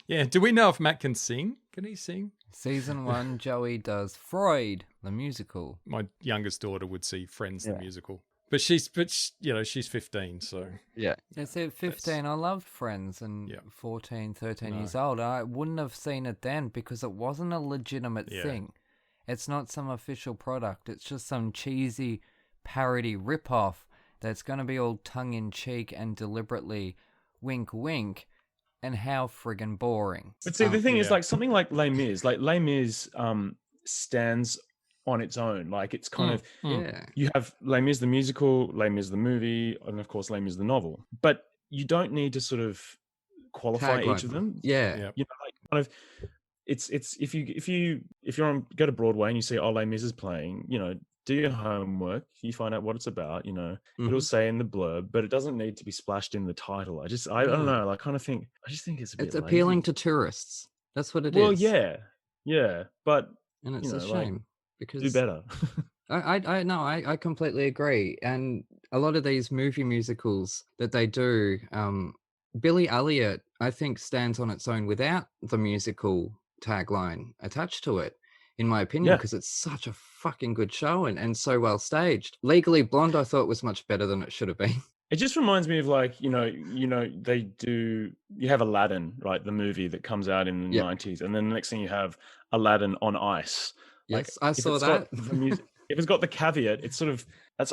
Yeah, do we know if Matt can sing? Can he sing? Season 1, Joey does Freud the musical. My youngest daughter would see Friends the musical, but she's 15, so yeah. It's at 15. I loved Friends, and 14, 13 years old. I wouldn't have seen it then because it wasn't a legitimate thing. It's not some official product. It's just some cheesy parody ripoff that's going to be all tongue-in-cheek and deliberately wink-wink, and how friggin' boring. But see, the thing is, like, something like Les Mis, stands on its own. Like, it's kind of... You have Les Mis the musical, Les Mis the movie, and, of course, Les Mis the novel. But you don't need to sort of qualify each of them. Yeah. Kind of... It's if you're on go to Broadway and you see Les Mis is playing, do your homework, you find out what it's about, it'll say in the blurb, but it doesn't need to be splashed in the title. I don't know, I just think it's a bit appealing to tourists. That's what it is. Well, yeah, but and it's a shame because do better. I completely agree. And a lot of these movie musicals that they do, Billy Elliot, I think, stands on its own without the musical tagline attached to it, in my opinion, because it's such a fucking good show and so well staged. Legally Blonde, I thought, was much better than it should have been. It just reminds me of, like, you have Aladdin, right, the movie that comes out in the 90s, and then the next thing you have Aladdin on Ice. Yes, I saw that. If it's got the caveat, it's sort of that's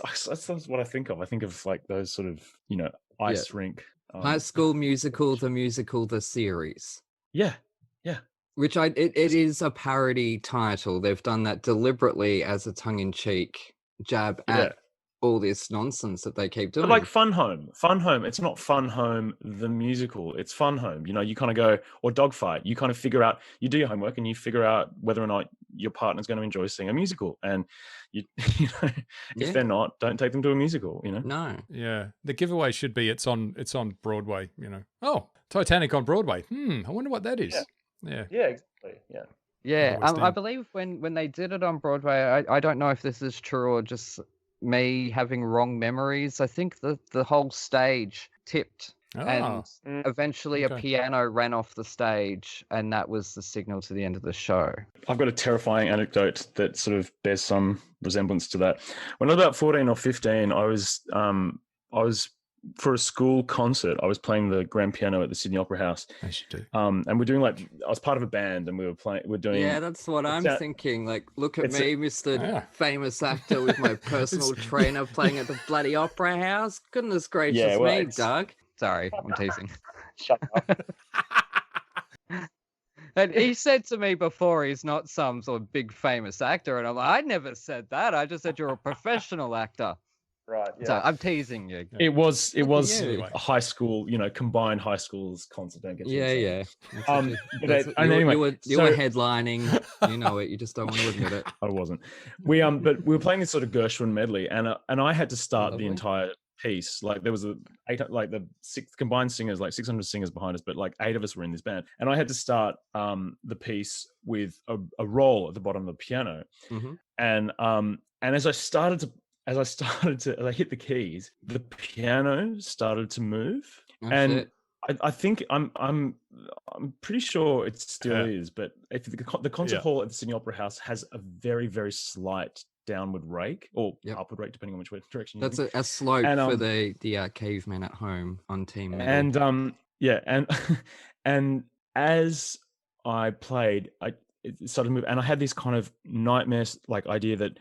what I think of. I think of, like, those sort of ice rink. High School Musical, the series. Yeah. Which it is a parody title. They've done that deliberately as a tongue-in-cheek jab at all this nonsense that they keep doing. But like Fun Home. It's not Fun Home the musical. It's Fun Home. You kind of go, or Dogfight. You kind of figure out. You do your homework and you figure out whether or not your partner's going to enjoy seeing a musical, and you know, Yeah. if they're not, don't take them to a musical. You know. No. Yeah, the giveaway should be it's on Broadway. You know, oh, Titanic on Broadway. I wonder what that is. Yeah, Yeah, exactly. Yeah. Yeah, West I End. believe when they did it on Broadway, I don't know if this is true or just me having wrong memories. I think the whole stage tipped, and eventually a okay. piano ran off the stage, and that was the signal to the end of the show. I've got a terrifying anecdote that sort of bears some resemblance to that. When I was about 14 or 15, I was for a school concert. I was playing the grand piano at the Sydney Opera House. As you do. And we're doing I was part of a band, and we're doing. Yeah, that's what I'm thinking. Like, look at me, Mr. Yeah. Famous actor with my personal trainer playing at the bloody Opera House. Goodness gracious Yeah, well, me, Doug. Sorry, I'm teasing. Shut up. And he said to me before he's not some sort of big famous actor, and I'm like, I never said that. I just said you're a professional actor. Right. Yeah. So I'm teasing you. It was you. a high school, combined high schools concert. Don't get too Yeah, excited. yeah. Anyway, you were headlining. You know it. You just don't want to admit it. I wasn't. But we were playing this sort of Gershwin medley, and I had to start Lovely. the entire piece. Like there was the six combined singers, like 600 singers behind us, but like 8 of us were in this band, and I had to start the piece with a roll at the bottom of the piano, and as I hit the keys, the piano started to move, and I think I'm pretty sure it still is, but if the concert hall at the Sydney Opera House has a very, very slight downward rake or upward rake, depending on which direction. That's a slope for the cavemen at home on Team Metal. And and as I played, it started to move, and I had this kind of nightmare like idea that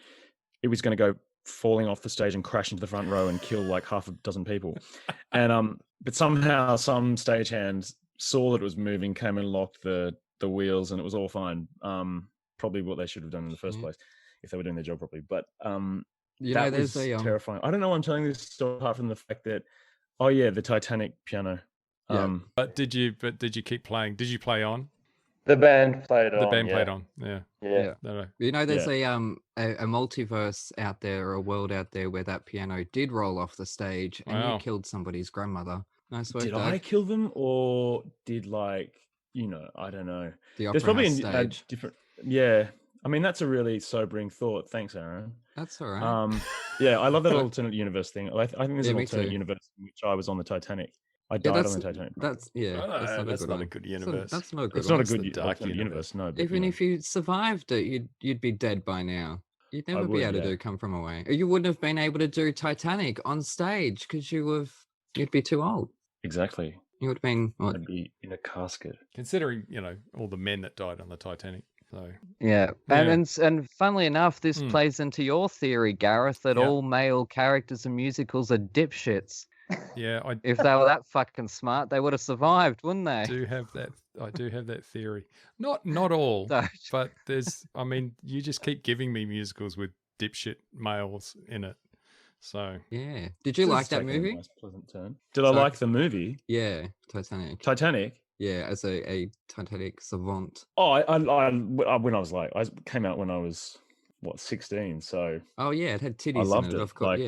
it was going to go falling off the stage and crash into the front row and kill like half a dozen people. And but somehow some stagehands saw that it was moving, came and locked the wheels, and it was all fine. Probably what they should have done in the first place if they were doing their job properly. But that was terrifying. I don't know why I'm telling this story apart from the fact that the Titanic piano. But did you keep playing? Did you play on? The band played on. The band played on. Yeah. Yeah. You know, there's a multiverse out there, or a world out there where that piano did roll off the stage and you killed somebody's grandmother. Nice work, Did Doug. I kill them, or did I don't know. The There's probably a stage. different. Yeah. I mean, that's a really sobering thought. Thanks, Aaron. That's all right. I love that alternate universe thing. I think there's an me alternate too. universe in which I was on the Titanic. I died on the Titanic. That's not a good universe. That's not a good. It's not a one. good dark alternate universe. No. But, Even if you survived it, you'd be dead by now. You'd never be able to do Come From Away. Or you wouldn't have been able to do Titanic on stage because you'd be too old. Exactly. You would have been what? I'd be in a casket. Considering all the men that died on the Titanic. So and funnily enough, this plays into your theory, Gareth, that all male characters in musicals are dipshits. Yeah, if they were that fucking smart, they would have survived, wouldn't they? I do have that theory. Not all, but there's. I mean, you just keep giving me musicals with dipshit males in it. So yeah, did you like that movie? A nice pleasant turn. Did I like the movie? Yeah, Titanic. Titanic. Yeah, as a Titanic savant. Oh, when I was I came out when I was 16. So it had titties. I loved in it. Of course,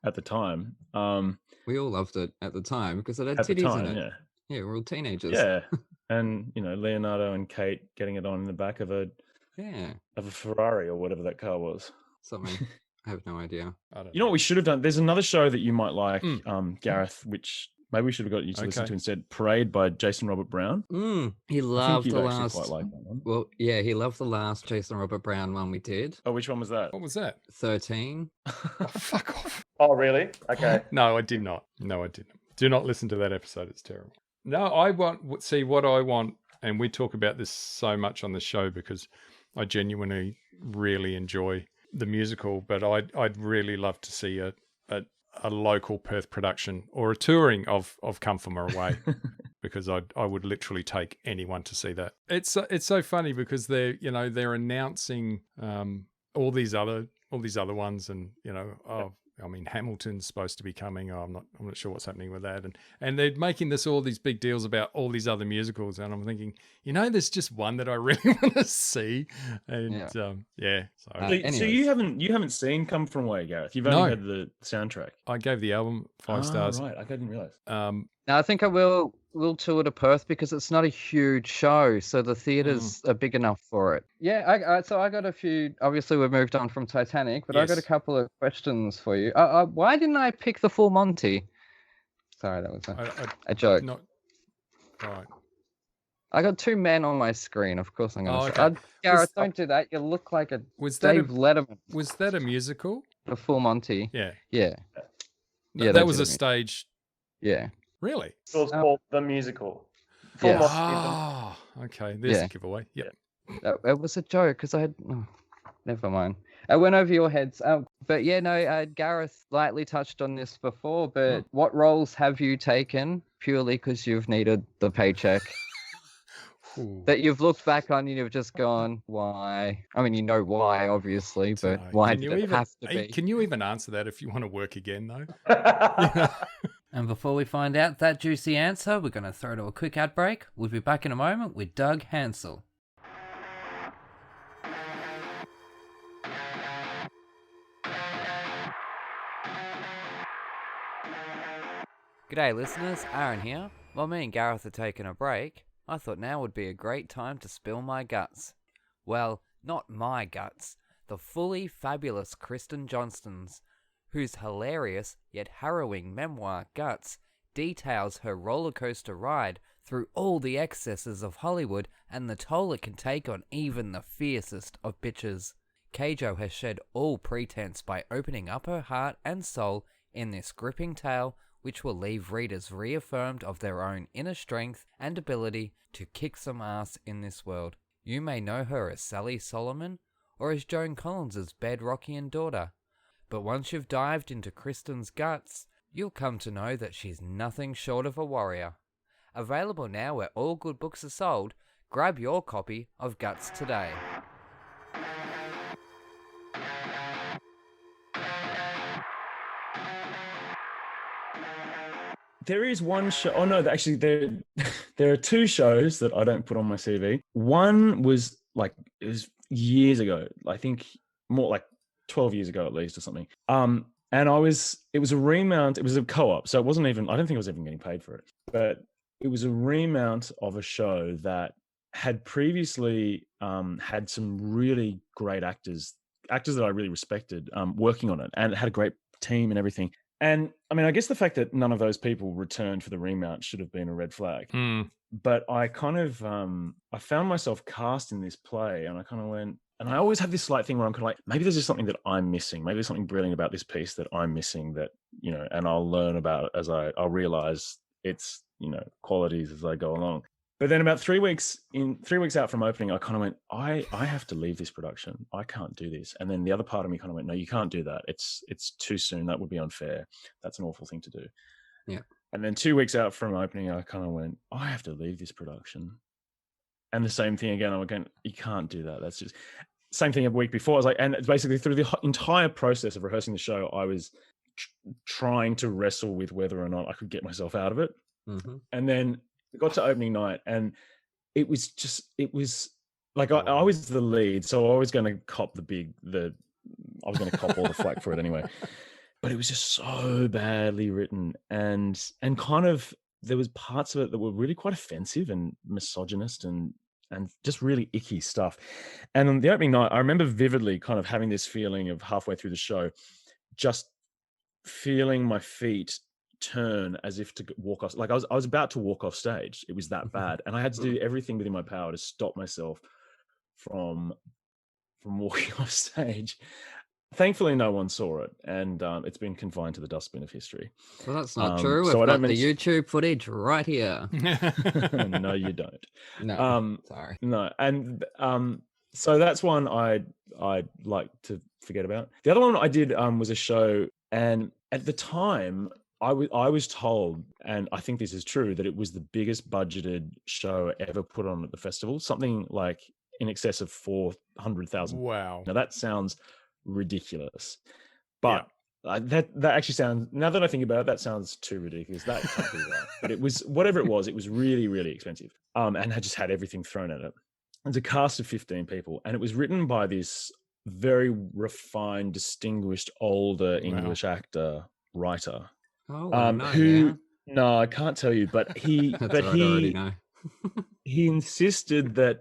at the time. We all loved it at the time because it had at titties the time, in it. Yeah, we're all teenagers. Yeah, and Leonardo and Kate getting it on in the back of a Ferrari or whatever that car was. Something. I have no idea. You know what we should have done? There's another show that you might like, Gareth, which maybe we should have got you to listen to instead. Parade by Jason Robert Brown. He loved the last. Quite like that one. Well, yeah, he loved the last Jason Robert Brown one we did. Oh, which one was that? What was that? 13. Oh, fuck off. Oh, really? Okay. No, I did not. No, I didn't. Do not listen to that episode. It's terrible. No, I want see what I want, and we talk about this so much on the show because I genuinely really enjoy the musical, but I'd really love to see a local Perth production or a touring of Come From Away because I would literally take anyone to see that. It's so funny because they're announcing all these other ones, and I mean, Hamilton's supposed to be coming. I'm not sure what's happening with that. And they're making all these big deals about all these other musicals. And I'm thinking, there's just one that I really want to see. And So you haven't seen Come From Away, Gareth. You've only had the soundtrack. I gave the album 5 stars. Right. I didn't realize. Now I think I will tour to Perth because it's not a huge show, so the theaters are big enough for it. Yeah, so I got a few. Obviously, we've moved on from Titanic, but I got a couple of questions for you. Why didn't I pick the full Monty? Sorry, that was a joke. Not right. I got 2 men on my screen. Of course, I'm going to. Okay. Gareth, don't do that. You look like a Dave Letterman. Was that a musical? The full Monty. Yeah. Yeah. Yeah. That was a stage. Yeah. Really? It was called The Musical. Yes. Okay. There's a giveaway. Yep. It was a joke because I had. Never mind. I went over your heads. But Gareth lightly touched on this before, but what roles have you taken purely because you've needed the paycheck? That you've looked back on and you've just gone, why? I mean, you know why, obviously, but why did it have to be? Can you even answer that if you want to work again, though? And before we find out that juicy answer, we're going to throw to a quick ad break. We'll be back in a moment with Doug Hansell. G'day listeners, Aaron here. While me and Gareth are taking a break, I thought now would be a great time to spill my guts. Well, not my guts, the fully fabulous Kristen Johnston's, whose hilarious yet harrowing memoir Guts details her roller coaster ride through all the excesses of Hollywood and the toll it can take on even the fiercest of bitches. Keijo has shed all pretense by opening up her heart and soul in this gripping tale, which will leave readers reaffirmed of their own inner strength and ability to kick some ass in this world. You may know her as Sally Solomon or as Joan Collins' Bedrockian daughter, but once you've dived into Kristen's guts, you'll come to know that she's nothing short of a warrior. Available now where all good books are sold, grab your copy of Guts today. There is one show. Oh no, actually, there are 2 shows that I don't put on my CV. One was it was years ago. I think more like 12 years ago at least or something. And it was a remount. It was a co-op, so it wasn't even. I don't think I was even getting paid for it. But it was a remount of a show that had previously had some really great actors that I really respected working on it, and it had a great team and everything. And I mean, I guess the fact that none of those people returned for the remount should have been a red flag. But I kind of, I found myself cast in this play, and I kind of went, and I always have this slight thing where I'm kind of like, maybe there's just something that I'm missing. Maybe there's something brilliant about this piece that I'm missing that, and I'll learn about it as I'll realize its, qualities as I go along. But then about 3 weeks out from opening, I kind of went, I have to leave this production. I can't do this. And then the other part of me kind of went, no, you can't do that. It's too soon. That would be unfair. That's an awful thing to do. Yeah. And then 2 weeks out from opening, I kind of went, I have to leave this production. And the same thing again. I went, you can't do that. That's just same thing a week before. I was like, and basically through the entire process of rehearsing the show, I was trying to wrestle with whether or not I could get myself out of it. Mm-hmm. And then got to opening night, and it was like I was the lead, so I was going to cop I was going to cop all the flack for it anyway. But it was just so badly written, and kind of there was parts of it that were really quite offensive and misogynist and just really icky stuff. And on the opening night, I remember vividly kind of having this feeling of halfway through the show, just feeling my feet turn as if to walk off. Like I was about to walk off stage. It was that bad, and I had to do everything within my power to stop myself from walking off stage. Thankfully, no one saw it, and it's been confined to the dustbin of history. Well, that's not true. We've so got the YouTube footage right here. No, you don't. No, sorry. No, and so that's one I'd like to forget about. The other one I did was a show, and at the time, I was told, and I think this is true, that it was the biggest budgeted show ever put on at the festival, something like in excess of $400,000. Wow. Now that sounds ridiculous, but That actually sounds, now that I think about it, that sounds too ridiculous. That can't be right. But it was, whatever it was really, really expensive. And had just had everything thrown at it. It's a cast of 15 people, and it was written by this very refined, distinguished, older English actor writer. Oh, I know who now. no, I can't tell you, but he That's but all right, I already he know. he insisted that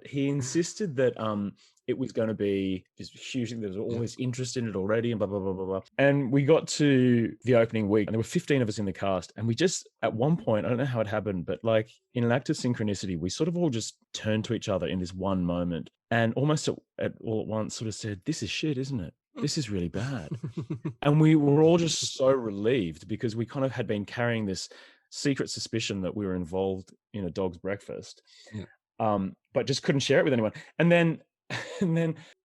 it was going to be this huge thing. There was all this interest in it already, and blah blah blah blah blah. And we got to the opening week, and there were 15 of us in the cast, and we just, at one point, I don't know how it happened, but like in an act of synchronicity, we sort of all just turned to each other in this one moment, and almost at all at once, sort of said, "This is shit, isn't it? This is really bad." And we were all just so relieved, because we kind of had been carrying this secret suspicion that we were involved in a dog's breakfast, but just couldn't share it with anyone. And then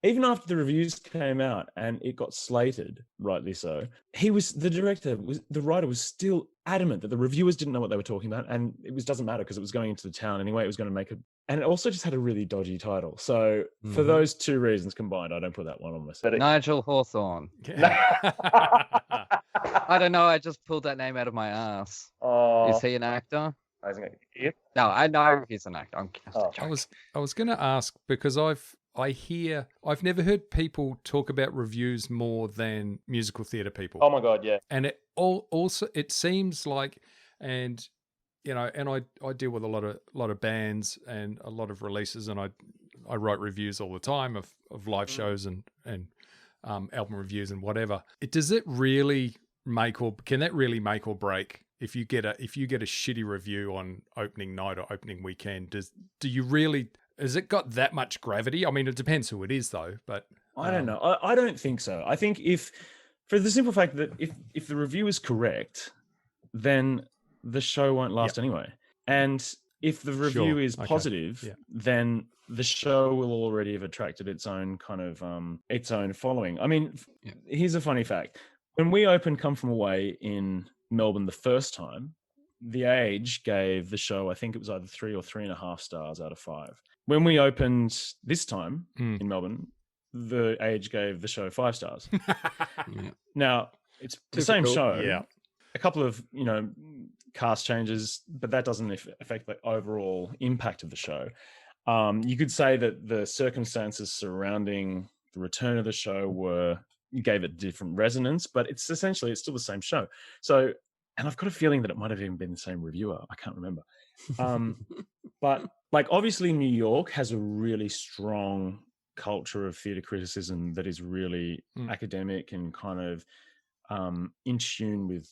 even after the reviews came out and it got slated, rightly so, the writer was still adamant that the reviewers didn't know what they were talking about, and it doesn't matter because it was going into the town anyway. It was going to make it, and it also just had a really dodgy title. So for those two reasons combined, I don't put that one on myself. Nigel Hawthorne. I don't know. I just pulled that name out of my ass. Is he an actor? No, I know he's an actor. I was going to ask, because I've never heard people talk about reviews more than musical theatre people. Oh my God, yeah. And it also seems like, and you know, and I deal with a lot of bands and a lot of releases, and I write reviews all the time of live shows and album reviews and whatever. Does it really can that really make or break if you get a shitty review on opening night or opening weekend? Has it got that much gravity? I mean, it depends who it is, though. But I don't know. I don't think so. I think for the simple fact that if the review is correct, then the show won't last anyway. And if the review is positive, then the show will already have attracted its own kind of its own following. I mean, here's a funny fact: when we opened Come From Away in Melbourne the first time, The Age gave the show, I think it was either 3 or 3.5 stars out of 5. When we opened this time in Melbourne, The Age gave the show 5 stars. Now, it's the same show. Yeah. A couple of, cast changes, but that doesn't affect the overall impact of the show. You could say that the circumstances surrounding the return of the show gave it different resonance, but it's still the same show. So, and I've got a feeling that it might have even been the same reviewer. I can't remember. But like, obviously New York has a really strong culture of theatre criticism that is really academic and kind of in tune with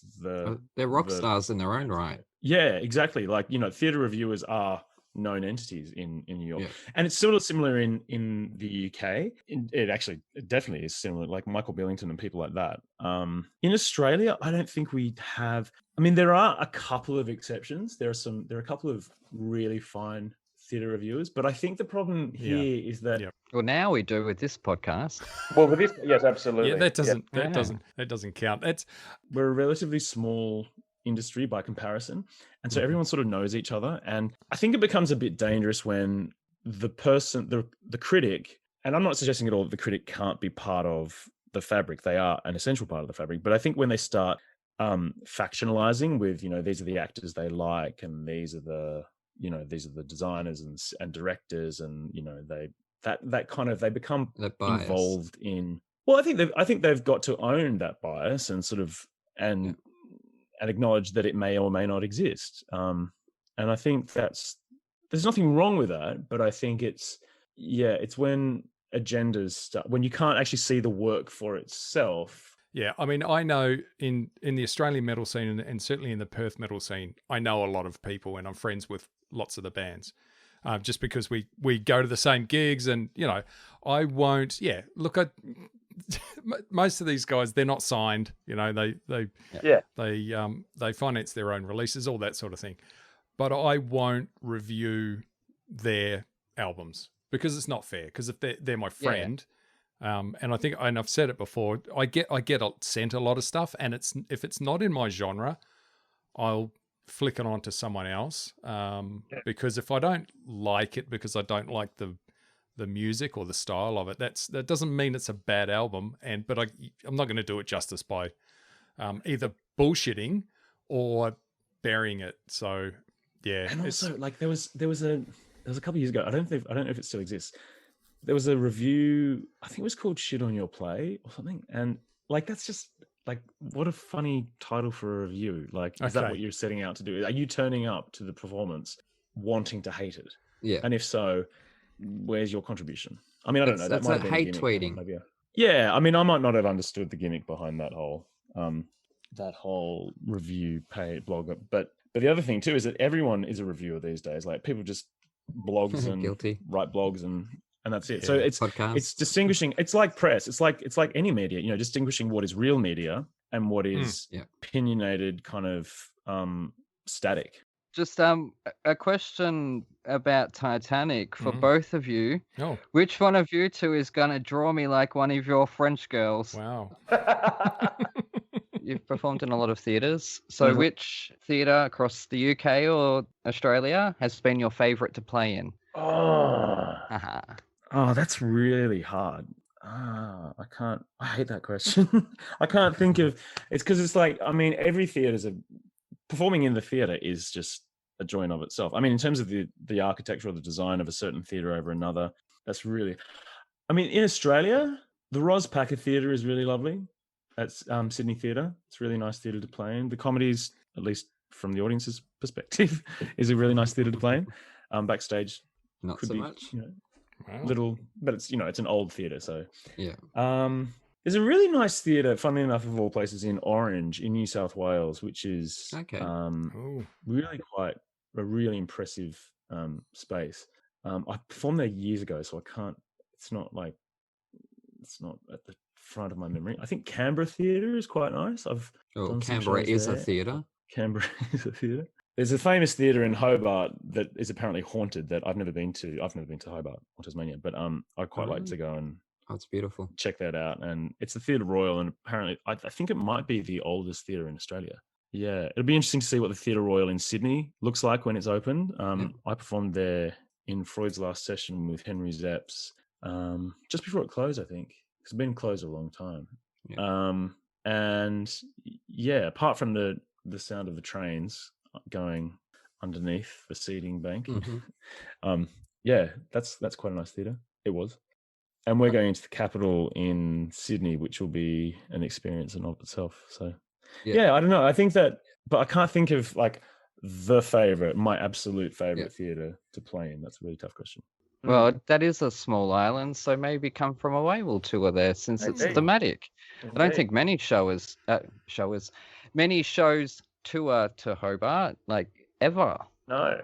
they're rock stars in their own right. Yeah, exactly. Like, theatre reviewers are known entities in New York. And it's similar in the UK. It definitely is similar, like Michael Billington and people like that. In Australia, I don't think we have. I mean, there are a couple of exceptions. There are a couple of really fine theatre reviewers, but I think the problem here is that well, now we do with this podcast. Well, with this, yes, absolutely. Yeah, that doesn't count. We're a relatively small industry by comparison, and so everyone sort of knows each other, and I think it becomes a bit dangerous when the critic, and I'm not suggesting at all that the critic can't be part of the fabric. They are an essential part of the fabric, but I think when they start factionalizing with, these are the actors they like, and these are the designers and directors, and they become involved in. Well, I think they've got to own that bias and sort of and acknowledge that it may or may not exist. And I think there's nothing wrong with that, but I think it's when agendas start, when you can't actually see the work for itself. Yeah, I mean, I know in the Australian metal scene and certainly in the Perth metal scene, I know a lot of people and I'm friends with lots of the bands, just because we go to the same gigs, and I won't. Yeah, look, most of these guys, they're not signed. They finance their own releases, all that sort of thing. But I won't review their albums because it's not fair. Because if they're my friend. And I think, and I've said it before, I get sent a lot of stuff, and if it's not in my genre, I'll flick it on to someone else. Because if I don't like it, because I don't like the music or the style of it, that doesn't mean it's a bad album. But I'm not going to do it justice by either bullshitting or burying it. So yeah, and also like there was a couple of years ago. I don't know if it still exists. There was a review. I think it was called "Shit on Your Play" or something, and like that's just like what a funny title for a review. Like, is that what you're setting out to do? Are you turning up to the performance wanting to hate it? Yeah. And if so, where's your contribution? I mean, I don't know. That might have been hate a gimmick, tweeting. Maybe. Yeah, I mean, I might not have understood the gimmick behind that whole review pay blog, but the other thing too is that everyone is a reviewer these days. Like people just blogs and write blogs and that's it. So it's distinguishing. It's like press. It's like any media. You know, distinguishing what is real media and what is opinionated, kind of static. Just a question about Titanic for both of you. Oh. Which one of you two is going to draw me like one of your French girls? Wow. You've performed in a lot of theatres. So which theatre across the UK or Australia has been your favourite to play in? Oh, that's really hard. I hate that question. I can't think of, it's because it's like, I mean, every theatre performing in the theatre is just a joy in of itself. I mean, in terms of the architecture or the design of a certain theatre over another, that's really, I mean, in Australia, the Ros Packer Theatre is really lovely. That's Sydney Theatre. It's a really nice theatre to play in. The comedies, at least from the audience's perspective, is a really nice theatre to play in. Backstage, not so much. You know, little, but it's, you know, it's an old theatre, so yeah. There's a really nice theatre, funnily enough, of all places, in Orange, in New South Wales, which is really quite a really impressive space. I performed there years ago, so I can't. It's not at the front of my memory. I think Canberra Theatre is quite nice. Canberra is a theatre. Canberra is a theatre. There's a famous theatre in Hobart that is apparently haunted that I've never been to. I've never been to Hobart or Tasmania, but I'd quite like to go and it's beautiful. Check that out. And it's the Theatre Royal, and apparently I think it might be the oldest theatre in Australia. Yeah, it'll be interesting to see what the Theatre Royal in Sydney looks like when it's opened. I performed there in Freud's Last Session with Henry Zapps just before it closed, I think. It's been closed a long time. And yeah, apart from the sound of the trains going underneath the seating bank, yeah, that's quite a nice theatre. It was. And we're going into the Capitol in Sydney, which will be an experience in of itself. So, yeah, I don't know. I think that, but I can't think of like my absolute favorite theatre to play in. That's a really tough question. Well, that is a small island, so maybe Come From Away will tour there since it's thematic. I don't think many shows tour to Hobart, like ever. No.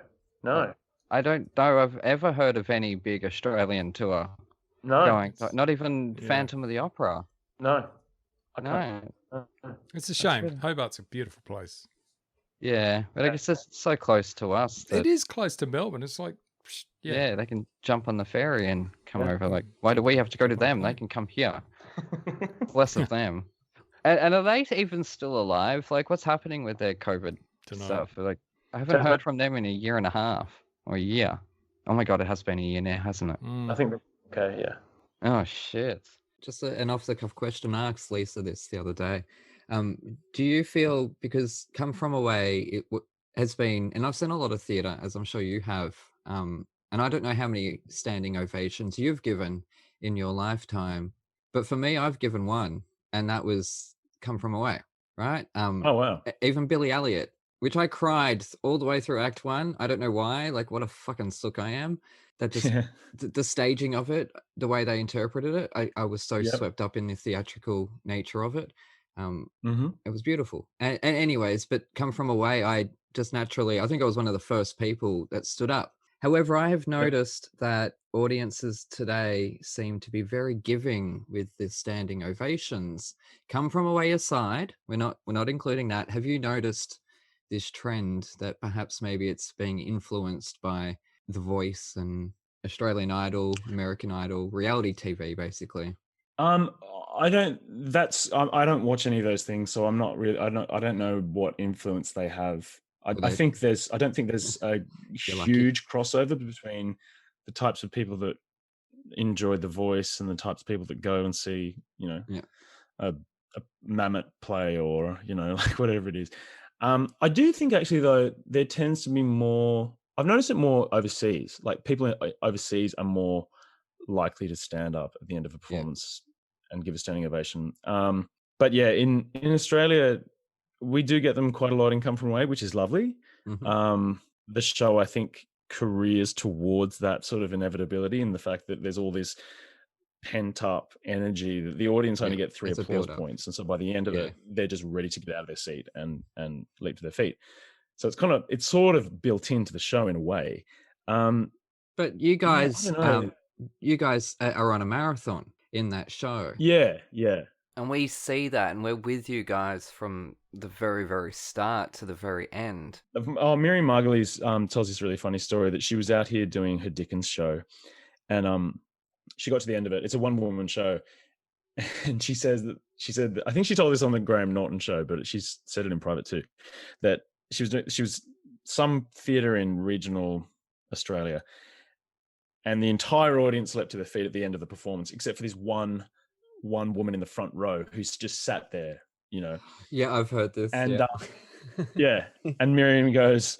I don't know I've ever heard of any big Australian tour. No. Not even Phantom of the Opera. No. It's a shame. Hobart's a beautiful place. Yeah, but I guess it's so close to us. It is close to Melbourne. It's like, yeah, they can jump on the ferry and come over. Like, why do we have to go to them? They can come here. Less of them. And are they even still alive? Like, what's happening with their COVID stuff? Like, I haven't heard from them in a year and a half or a year. Oh my God, it has been a year now, hasn't it? I think. Okay, yeah. Oh shit. Just an off-the-cuff question. I asked Lisa this the other day. Do you feel, because Come From Away, it has been, and I've seen a lot of theatre, as I'm sure you have, and I don't know how many standing ovations you've given in your lifetime, but for me, I've given one, and that was Come From Away, right? Oh, wow. Even Billy Elliot, which I cried all the way through Act 1. I don't know why, like what a fucking sook I am. That just, the staging of it, the way they interpreted it, I was so swept up in the theatrical nature of it. It was beautiful. And anyways, but Come From Away, I just naturally, I think I was one of the first people that stood up. However, I have noticed that audiences today seem to be very giving with the standing ovations. Come From Away aside, we're not including that. Have you noticed this trend that perhaps maybe it's being influenced by The Voice and Australian Idol, American Idol, reality TV, basically? I don't watch any of those things, so I'm not really. I don't know what influence they have. I don't think there's a huge crossover between the types of people that enjoy The Voice and the types of people that go and see, a a mammoth play or, like whatever it is. I do think actually, though, there tends to be more, I've noticed it more overseas. Like people overseas are more likely to stand up at the end of a performance and give a standing ovation. But yeah, in Australia, we do get them quite a lot in Come From Away, which is lovely. The show, I think, careers towards that sort of inevitability, and the fact that there's all this pent up energy that the audience only get 3 applause points, and so by the end of it, they're just ready to get out of their seat and leap to their feet. So it's sort of built into the show in a way. But you guys, you guys are on a marathon in that show. Yeah. And we see that, and we're with you guys from the very, very start to the very end. Oh, Miriam Margulies tells this really funny story that she was out here doing her Dickens show, and she got to the end of it. It's a one-woman show, and she said, I think she told this on the Graham Norton show, but she's said it in private too, that she was some theatre in regional Australia, and the entire audience leapt to their feet at the end of the performance, except for this one woman in the front row who's just sat there, Yeah, I've heard this. And and Miriam goes,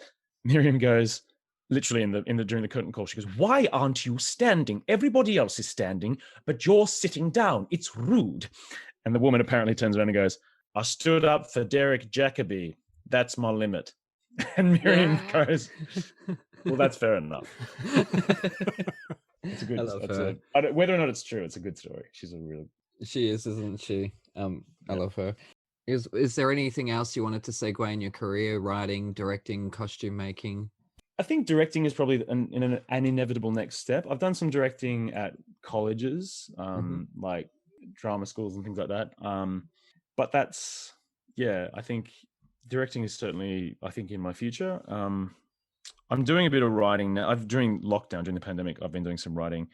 literally during the curtain call, she goes, "Why aren't you standing? Everybody else is standing, but you're sitting down. It's rude." And the woman apparently turns around and goes, "I stood up for Derek Jacobi. That's my limit." And Miriam goes, "Well, that's fair enough." It's a good. I love her. Whether or not it's true, it's a good story. She is, isn't she? I love her. Is there anything else you wanted to segue in your career? Writing, directing, costume making? I think directing is probably an inevitable next step. I've done some directing at colleges, like drama schools and things like that. But that's, I think directing is certainly, I think, in my future. I'm doing a bit of writing now. During lockdown, during the pandemic, I've been doing some writing.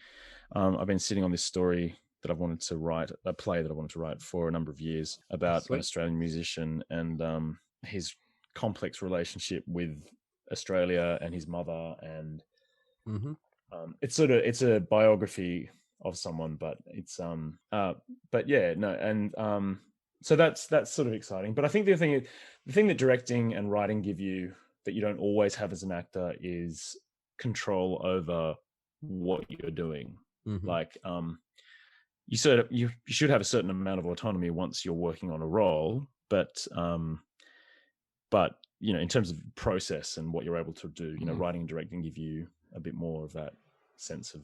I've been sitting on this story that I've wanted to write, a play that I wanted to write for a number of years about an Australian musician and his complex relationship with Australia and his mother. And it's a biography of someone, but it's so that's sort of exciting. But I think the thing that directing and writing give you that you don't always have as an actor is control over what you're doing. Like you should have a certain amount of autonomy once you're working on a role, but in terms of process and what you're able to do, writing and directing give you a bit more of that sense of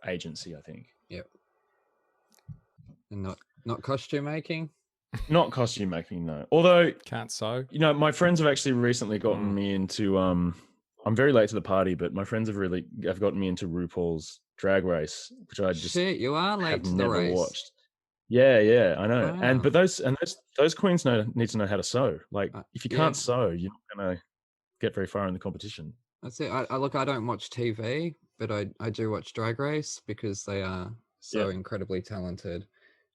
agency, I think. Yep. And not costume making? Not costume making, no. Although can't sew. My friends have actually recently gotten me into I'm very late to the party, but my friends have gotten me into RuPaul's Drag Race, which I just you are late to the race. Watched. Yeah, I know. Wow. But those queens need to know how to sew. Like if you can't sew, you're not gonna get very far in the competition. That's it. I don't watch TV, but I do watch Drag Race because they are so incredibly talented.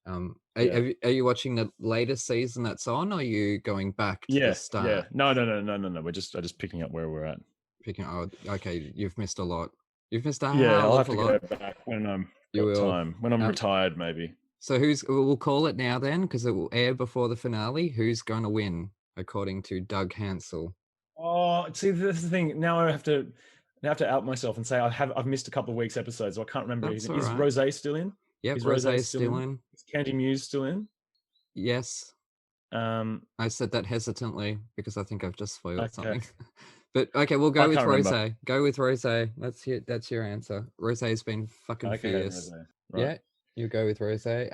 Are you watching the latest season that's on, or are you going back to the start? Yeah. No. We're just picking up where we're at. Okay. You've missed a lot. You've missed a I'll have to go back when I'm time. When I'm retired, maybe. So we'll call it now then, because it will air before the finale. Who's going to win, according to Doug Hansell? Oh, see, this is the thing. Now I have to out myself and say I've missed a couple of weeks' episodes, so I can't remember. Is Rosé still in? Yep, Rosé is still in. Is Candy Muse still in? Yes. I said that hesitantly because I think I've just spoiled something. But okay, we'll go with Rosé. Go with Rosé. That's your answer. Rosé's been fucking fierce. Right. Yeah, you go with Rosé.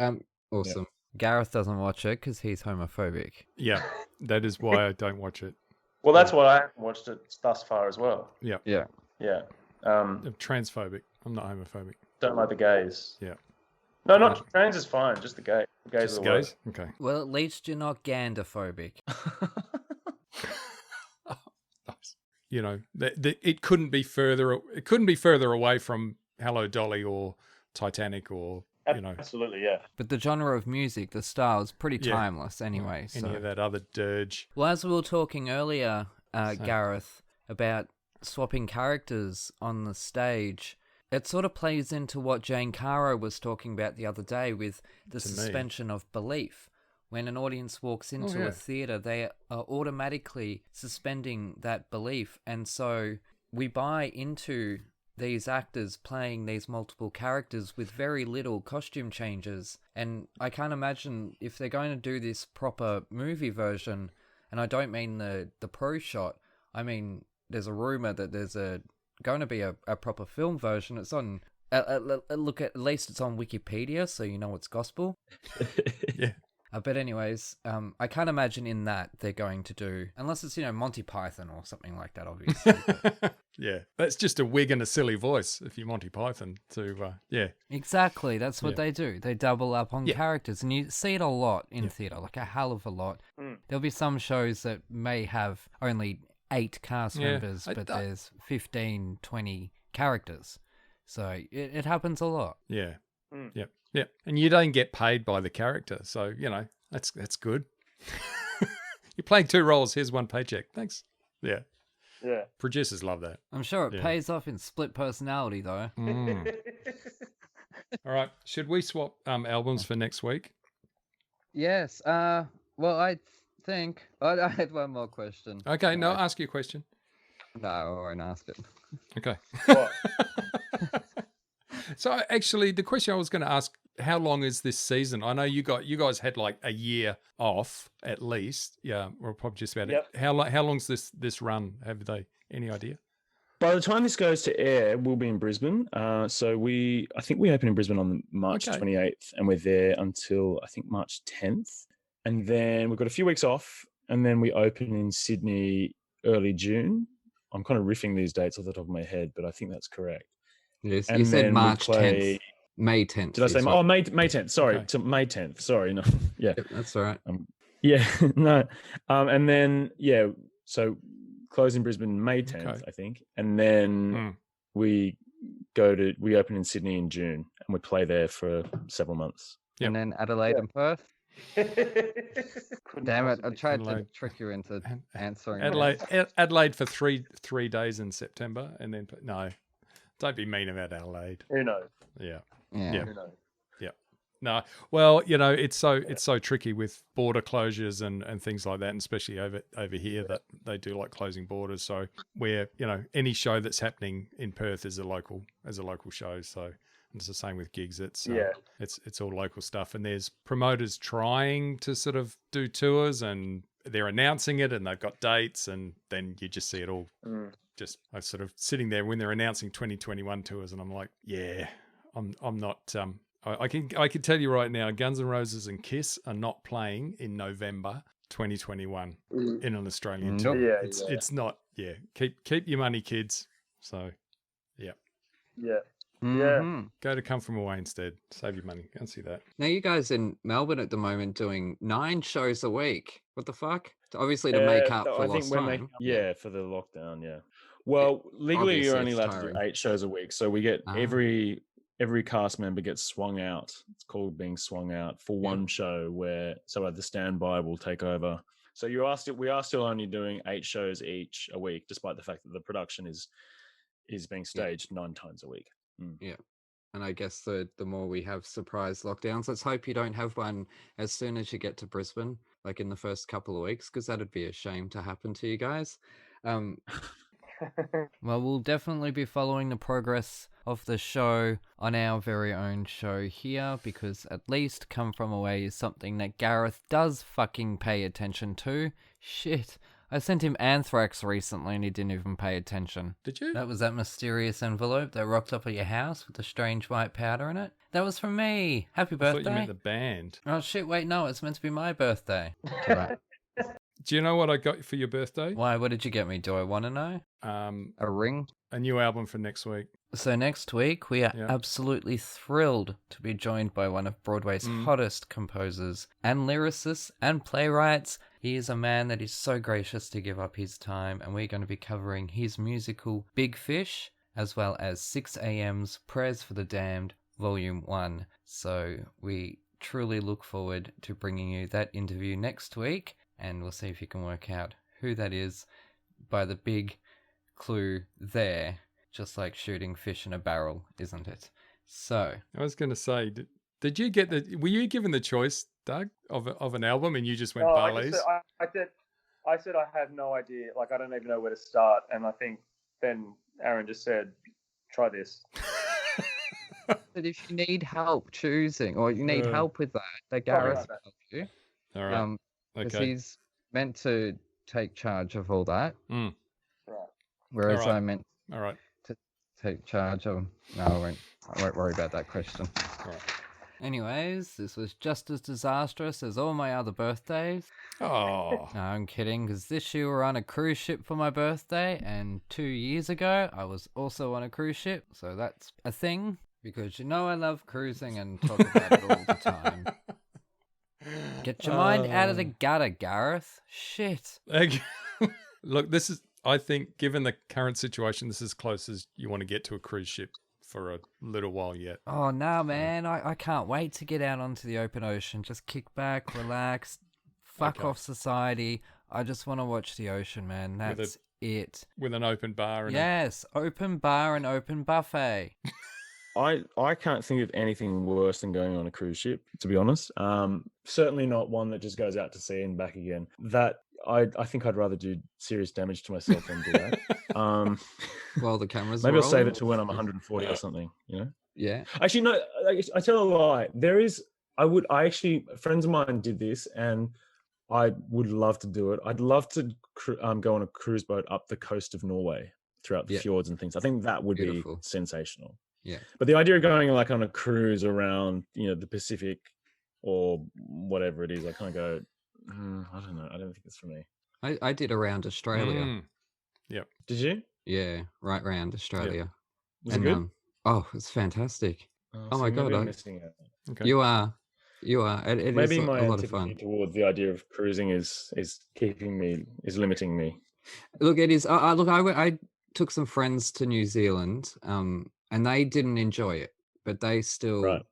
Awesome. Yeah. Gareth doesn't watch it because he's homophobic. Yeah, that is why I don't watch it. Well, that's why I haven't watched it thus far as well. Yeah. I'm transphobic. I'm not homophobic. Don't like the gays. Yeah. No, not trans is fine. Just the gays. The gays are the worst. Okay. Well, at least you're not gandaphobic. It couldn't be further. It couldn't be further away from Hello Dolly or Titanic or Absolutely, yeah. But the genre of music, the style, is pretty timeless anyway. Any of that other dirge. Well, as we were talking earlier, Gareth, about swapping characters on the stage, it sort of plays into what Jane Caro was talking about the other day with the suspension of belief. when an audience walks into a theater, they are automatically suspending that belief. And so we buy into these actors playing these multiple characters with very little costume changes. And I can't imagine if they're going to do this proper movie version, and I don't mean the pro shot, I mean, there's a rumor that there's going to be a proper film version. It's on... look, at least it's on Wikipedia, so you know it's gospel. Yeah. But anyways, I can't imagine in that they're going to do, unless it's, Monty Python or something like that, obviously. Yeah, that's just a wig and a silly voice if you're Monty Python yeah. Exactly, that's what they do. They double up on characters, and you see it a lot in theatre, like a hell of a lot. There'll be some shows that may have only 8 cast members, but there's 15, 20 characters. So it happens a lot. Yeah. Yep. Yep. And you don't get paid by the character. So, that's good. You're playing 2 roles. Here's 1 paycheck. Thanks. Yeah. Yeah. Producers love that. I'm sure it pays off in split personality, though. All right. Should we swap albums for next week? Yes. Well, I think... I had one more question. Okay. No, ask you a question. No, I won't ask it. Okay. What? So actually, the question I was going to ask: how long is this season? I know you guys had like a year off at least. Yeah, or probably just about it. How long's this run? Have they any idea? By the time this goes to air, we'll be in Brisbane. So I think we open in Brisbane on March 28th, and we're there until I think March 10th, and then we've got a few weeks off, and then we open in Sydney early June. I'm kind of riffing these dates off the top of my head, but I think that's correct. Yes, you said March 10th. May 10th. Did I say May 10th? Sorry, to May 10th. Sorry, no. Yeah. Yep, that's all right. Yeah, no. And then, so close in Brisbane May 10th, I think. And then we open in Sydney in June, and we play there for several months. Yep. And then Adelaide and Perth. Damn it! I tried to trick you into answering. Adelaide for three days in September, and then no, don't be mean about Adelaide. Who knows? Yeah. Who knows? Yeah. No. Well, it's so tricky with border closures and things like that, and especially over here that they do like closing borders. So where any show that's happening in Perth is a local show. So. It's the same with gigs. It's all local stuff, and there's promoters trying to sort of do tours, and they're announcing it, and they've got dates, and then you just see it all. Just I sort of sitting there when they're announcing 2021 tours, and I'm like, I'm not. I can tell you right now, Guns N' Roses and Kiss are not playing in November 2021 in an Australian tour. Yeah, it's not. Yeah, keep your money, kids. So, yeah. Yeah. Mm-hmm. Go to Come From Away instead. Save your money. Can't see that. Now you guys in Melbourne at the moment doing 9 shows a week. What the fuck? Obviously to make up for lost time. For the lockdown. Yeah. Well, legally Obviously, you're only allowed tiring. to do 8 shows a week, so we get every cast member gets swung out. It's called being swung out for one show so the standby will take over. So we are still only doing 8 shows each a week, despite the fact that the production is being staged 9 times a week. Yeah. And I guess the more we have surprise lockdowns, let's hope you don't have one as soon as you get to Brisbane, like in the first couple of weeks, because that'd be a shame to happen to you guys. Well, we'll definitely be following the progress of the show on our very own show here, because at least Come From Away is something that Gareth does fucking pay attention to. Shit. I sent him anthrax recently and he didn't even pay attention. Did you? That was that mysterious envelope that rocked up at your house with the strange white powder in it. That was from me. Happy birthday. I thought you meant the band. Oh shit, wait, no, it's meant to be my birthday. Do you know what I got for your birthday? Why, what did you get me? Do I want to know? A ring? A new album for next week. So next week, we are absolutely thrilled to be joined by one of Broadway's hottest composers and lyricists and playwrights. He is a man that is so gracious to give up his time, and we're going to be covering his musical Big Fish, as well as 6 a.m.'s Prayers for the Damned, Volume 1. So we truly look forward to bringing you that interview next week, and we'll see if you can work out who that is by the big clue there. Just like shooting fish in a barrel, isn't it? So I was going to say, Did you get the? Were you given the choice, Doug, of an album, and you just went No, Barley's? I said I had no idea. Like, I don't even know where to start. And I think then Aaron just said, try this. But if you need help choosing, or you need help with that Gareth will help you. All right. Because Okay. he's meant to take charge of all that. Mm. Right. Whereas All right. I meant All right. to take charge of. No, I won't worry about that question. All right. Anyways, this was just as disastrous as all my other birthdays. Oh. No, I'm kidding, because this year we're on a cruise ship for my birthday, and 2 years ago I was also on a cruise ship, so that's a thing, because you know I love cruising and talk about it all the time. Get your mind out of the gutter, Gareth. Shit. Look, this is, I think, given the current situation, this is as close as you want to get to a cruise ship for a little while yet. Oh, no, man. I can't wait to get out onto the open ocean. Just kick back, relax, fuck off society. I just want to watch the ocean, man. That's it. With an open bar. And yes, open bar and open buffet. I can't think of anything worse than going on a cruise ship, to be honest. Certainly not one that just goes out to sea and back again. That I think I'd rather do serious damage to myself than do that. Well, the cameras. Maybe I'll save it to when I'm 140 or something. You know. Yeah. Actually, no. I tell a lie. There is. I actually friends of mine did this, and I would love to do it. I'd love to go on a cruise boat up the coast of Norway throughout the fjords and things. I think that would be sensational. Yeah. But the idea of going like on a cruise around, the Pacific or whatever it is, I kind of go, I don't know. I don't think it's for me. I did around Australia. Yep. Did you? Yeah, right around Australia. Was it good? It's fantastic. Oh my maybe God. I'm missing it. Okay. You are. It Maybe is my a lot of antipathy fun. towards the idea of cruising is limiting me. Look, it is. I took some friends to New Zealand, and they didn't enjoy it, but they still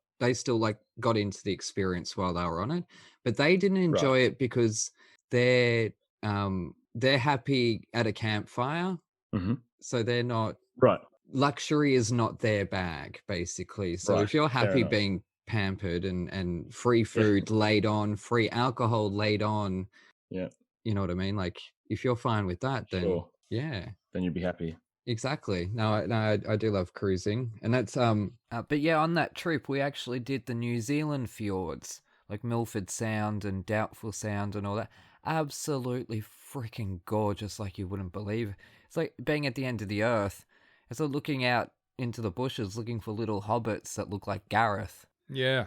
like got into the experience while they were on it. But they didn't enjoy it because they're happy at a campfire, so they're not luxury is not their bag, basically. So if you're happy being pampered and free food laid on, free alcohol laid on, you know what I mean? Like if you're fine with that, then then you'd be happy. Exactly. No, I do love cruising, and that's But yeah, on that trip we actually did the New Zealand fjords, like Milford Sound and Doubtful Sound and all that. Absolutely freaking gorgeous, like you wouldn't believe. It's like being at the end of the earth. It's like looking out into the bushes, looking for little hobbits that look like Gareth. Yeah.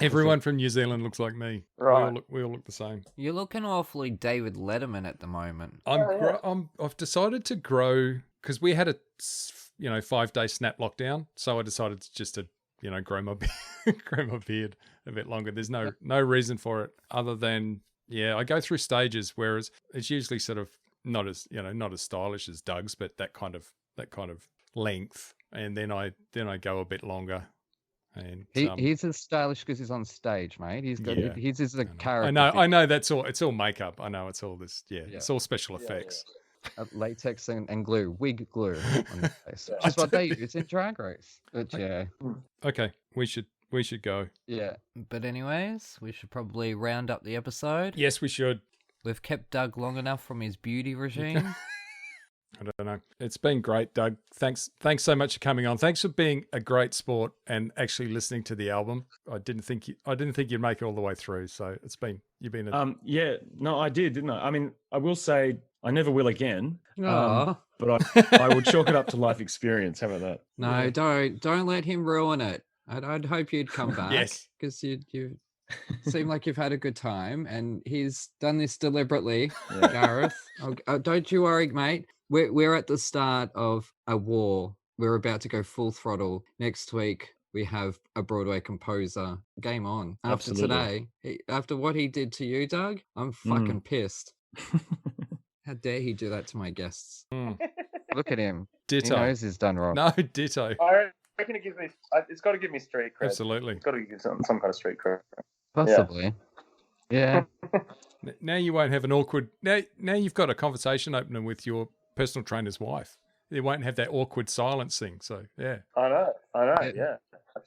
Everyone from New Zealand looks like me. Right. We all look the same. You're looking awfully David Letterman at the moment. I've decided to grow because we had a 5-day snap lockdown, so I decided to grow my beard a bit longer. There's no reason for it other than I go through stages, whereas it's usually sort of not as stylish as Doug's, but that kind of length, and then I go a bit longer. And he's as stylish because he's on stage, mate. He's got he's a character. I know that's all. It's all makeup. I know it's all this. It's all special effects. Latex and glue, wig glue on the face. Which is what they use in Drag Race. But Okay, we should go. Yeah. But anyways, we should probably round up the episode. Yes, we should. We've kept Doug long enough from his beauty regime. I don't know. It's been great, Doug. Thanks so much for coming on. Thanks for being a great sport and actually listening to the album. I didn't think you'd make it all the way through. So you've been. I did, didn't I? I mean, I will say I never will again. But I would chalk it up to life experience. How about that? No, don't let him ruin it. I'd hope you'd come back. Yes, because you seem like you've had a good time, and he's done this deliberately, Gareth. Don't you worry, mate. We're at the start of a war. We're about to go full throttle. Next week, we have a Broadway composer. Game on. After today, after what he did to you, Doug, I'm fucking pissed. How dare he do that to my guests? Look at him. Ditto. He knows he's done wrong. No, ditto. I reckon it's got to give me street cred. Absolutely. It's got to give some kind of street cred. Possibly. Yeah. Now you won't have an awkward. Now you've got a conversation opener with your personal trainer's wife. You won't have that awkward silence thing. So yeah. I know. Yeah.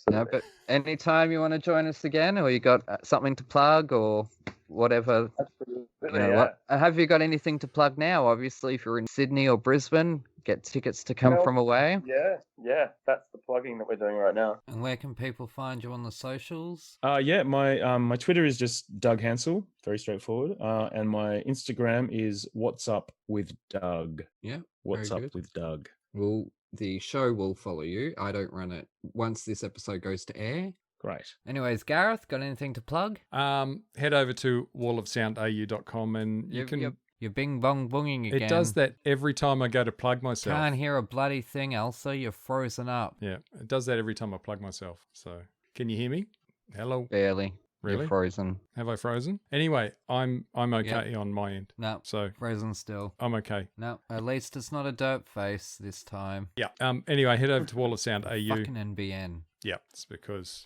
absolutely. No, but anytime you want to join us again, or you got something to plug, or whatever. Absolutely, You know, what, have you got anything to plug now? Obviously, if you're in Sydney or Brisbane, get tickets to come from away. Yeah, that's the plugging that we're doing right now. And where can people find you on the socials? Yeah, my Twitter is just Doug Hansell, very straightforward. And my Instagram is What's Up with Doug. Yeah. What's Up good. with Doug. Well, the show will follow you. I don't run it. Once this episode goes to air. Great. Anyways, Gareth, got anything to plug? Head over to wallofsoundau.com and you can... You're bing bong bonging again. It does that every time I go to plug myself. Can't hear a bloody thing, Elsa. You're frozen up. Yeah, it does that every time I plug myself. So, can you hear me? Hello? Barely. Really? You're frozen. Have I frozen? Anyway, I'm okay on my end. No, so frozen still. I'm okay. No, at least it's not a derp face this time. Yeah. Anyway, head over to Wall of Sound AU. Fucking NBN. Yeah, it's because.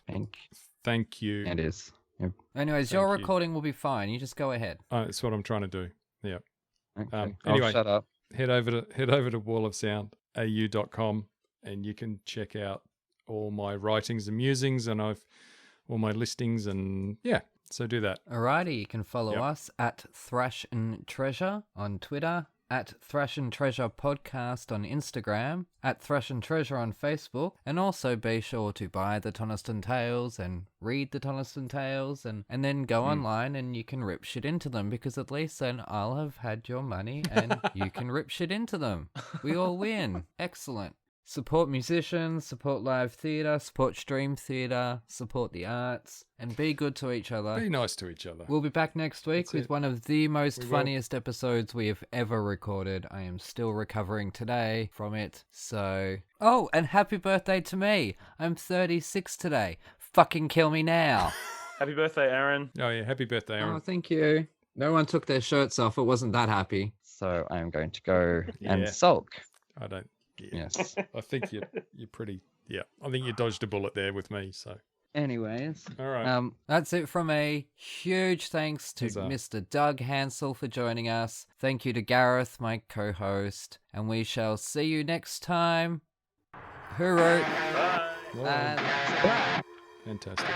Thank you. It is. Yep. Anyways, your recording will be fine. You just go ahead. That's what I'm trying to do. Yeah. Okay. Anyway, shut up. Head over to wallofsoundau.com and you can check out all my writings and musings and all my listings and yeah, so do that. Alrighty, you can follow us at Thrash and Treasure on Twitter, at Thrash and Treasure Podcast on Instagram, at Thrash and Treasure on Facebook, and also be sure to buy the Toniston Tales and read the Toniston Tales and then go online and you can rip shit into them, because at least then I'll have had your money and you can rip shit into them. We all win. Excellent. Support musicians, support live theatre, support stream theatre, support the arts, and be good to each other. Be nice to each other. We'll be back next week with one of the most funniest episodes we have ever recorded. I am still recovering today from it, so... Oh, and happy birthday to me! I'm 36 today. Fucking kill me now. Happy birthday, Aaron. Oh yeah, happy birthday, Aaron. Oh, thank you. No one took their shirts off. It wasn't that happy. So I'm going to go and sulk. I don't... Yeah. Yes. I think you're pretty... Yeah, I think you dodged a bullet there with me, so... Anyways, all right. That's it from a huge thanks to Mr. Doug Hansell for joining us. Thank you to Gareth, my co-host, and we shall see you next time. Hooroo. Bye. And... Fantastic.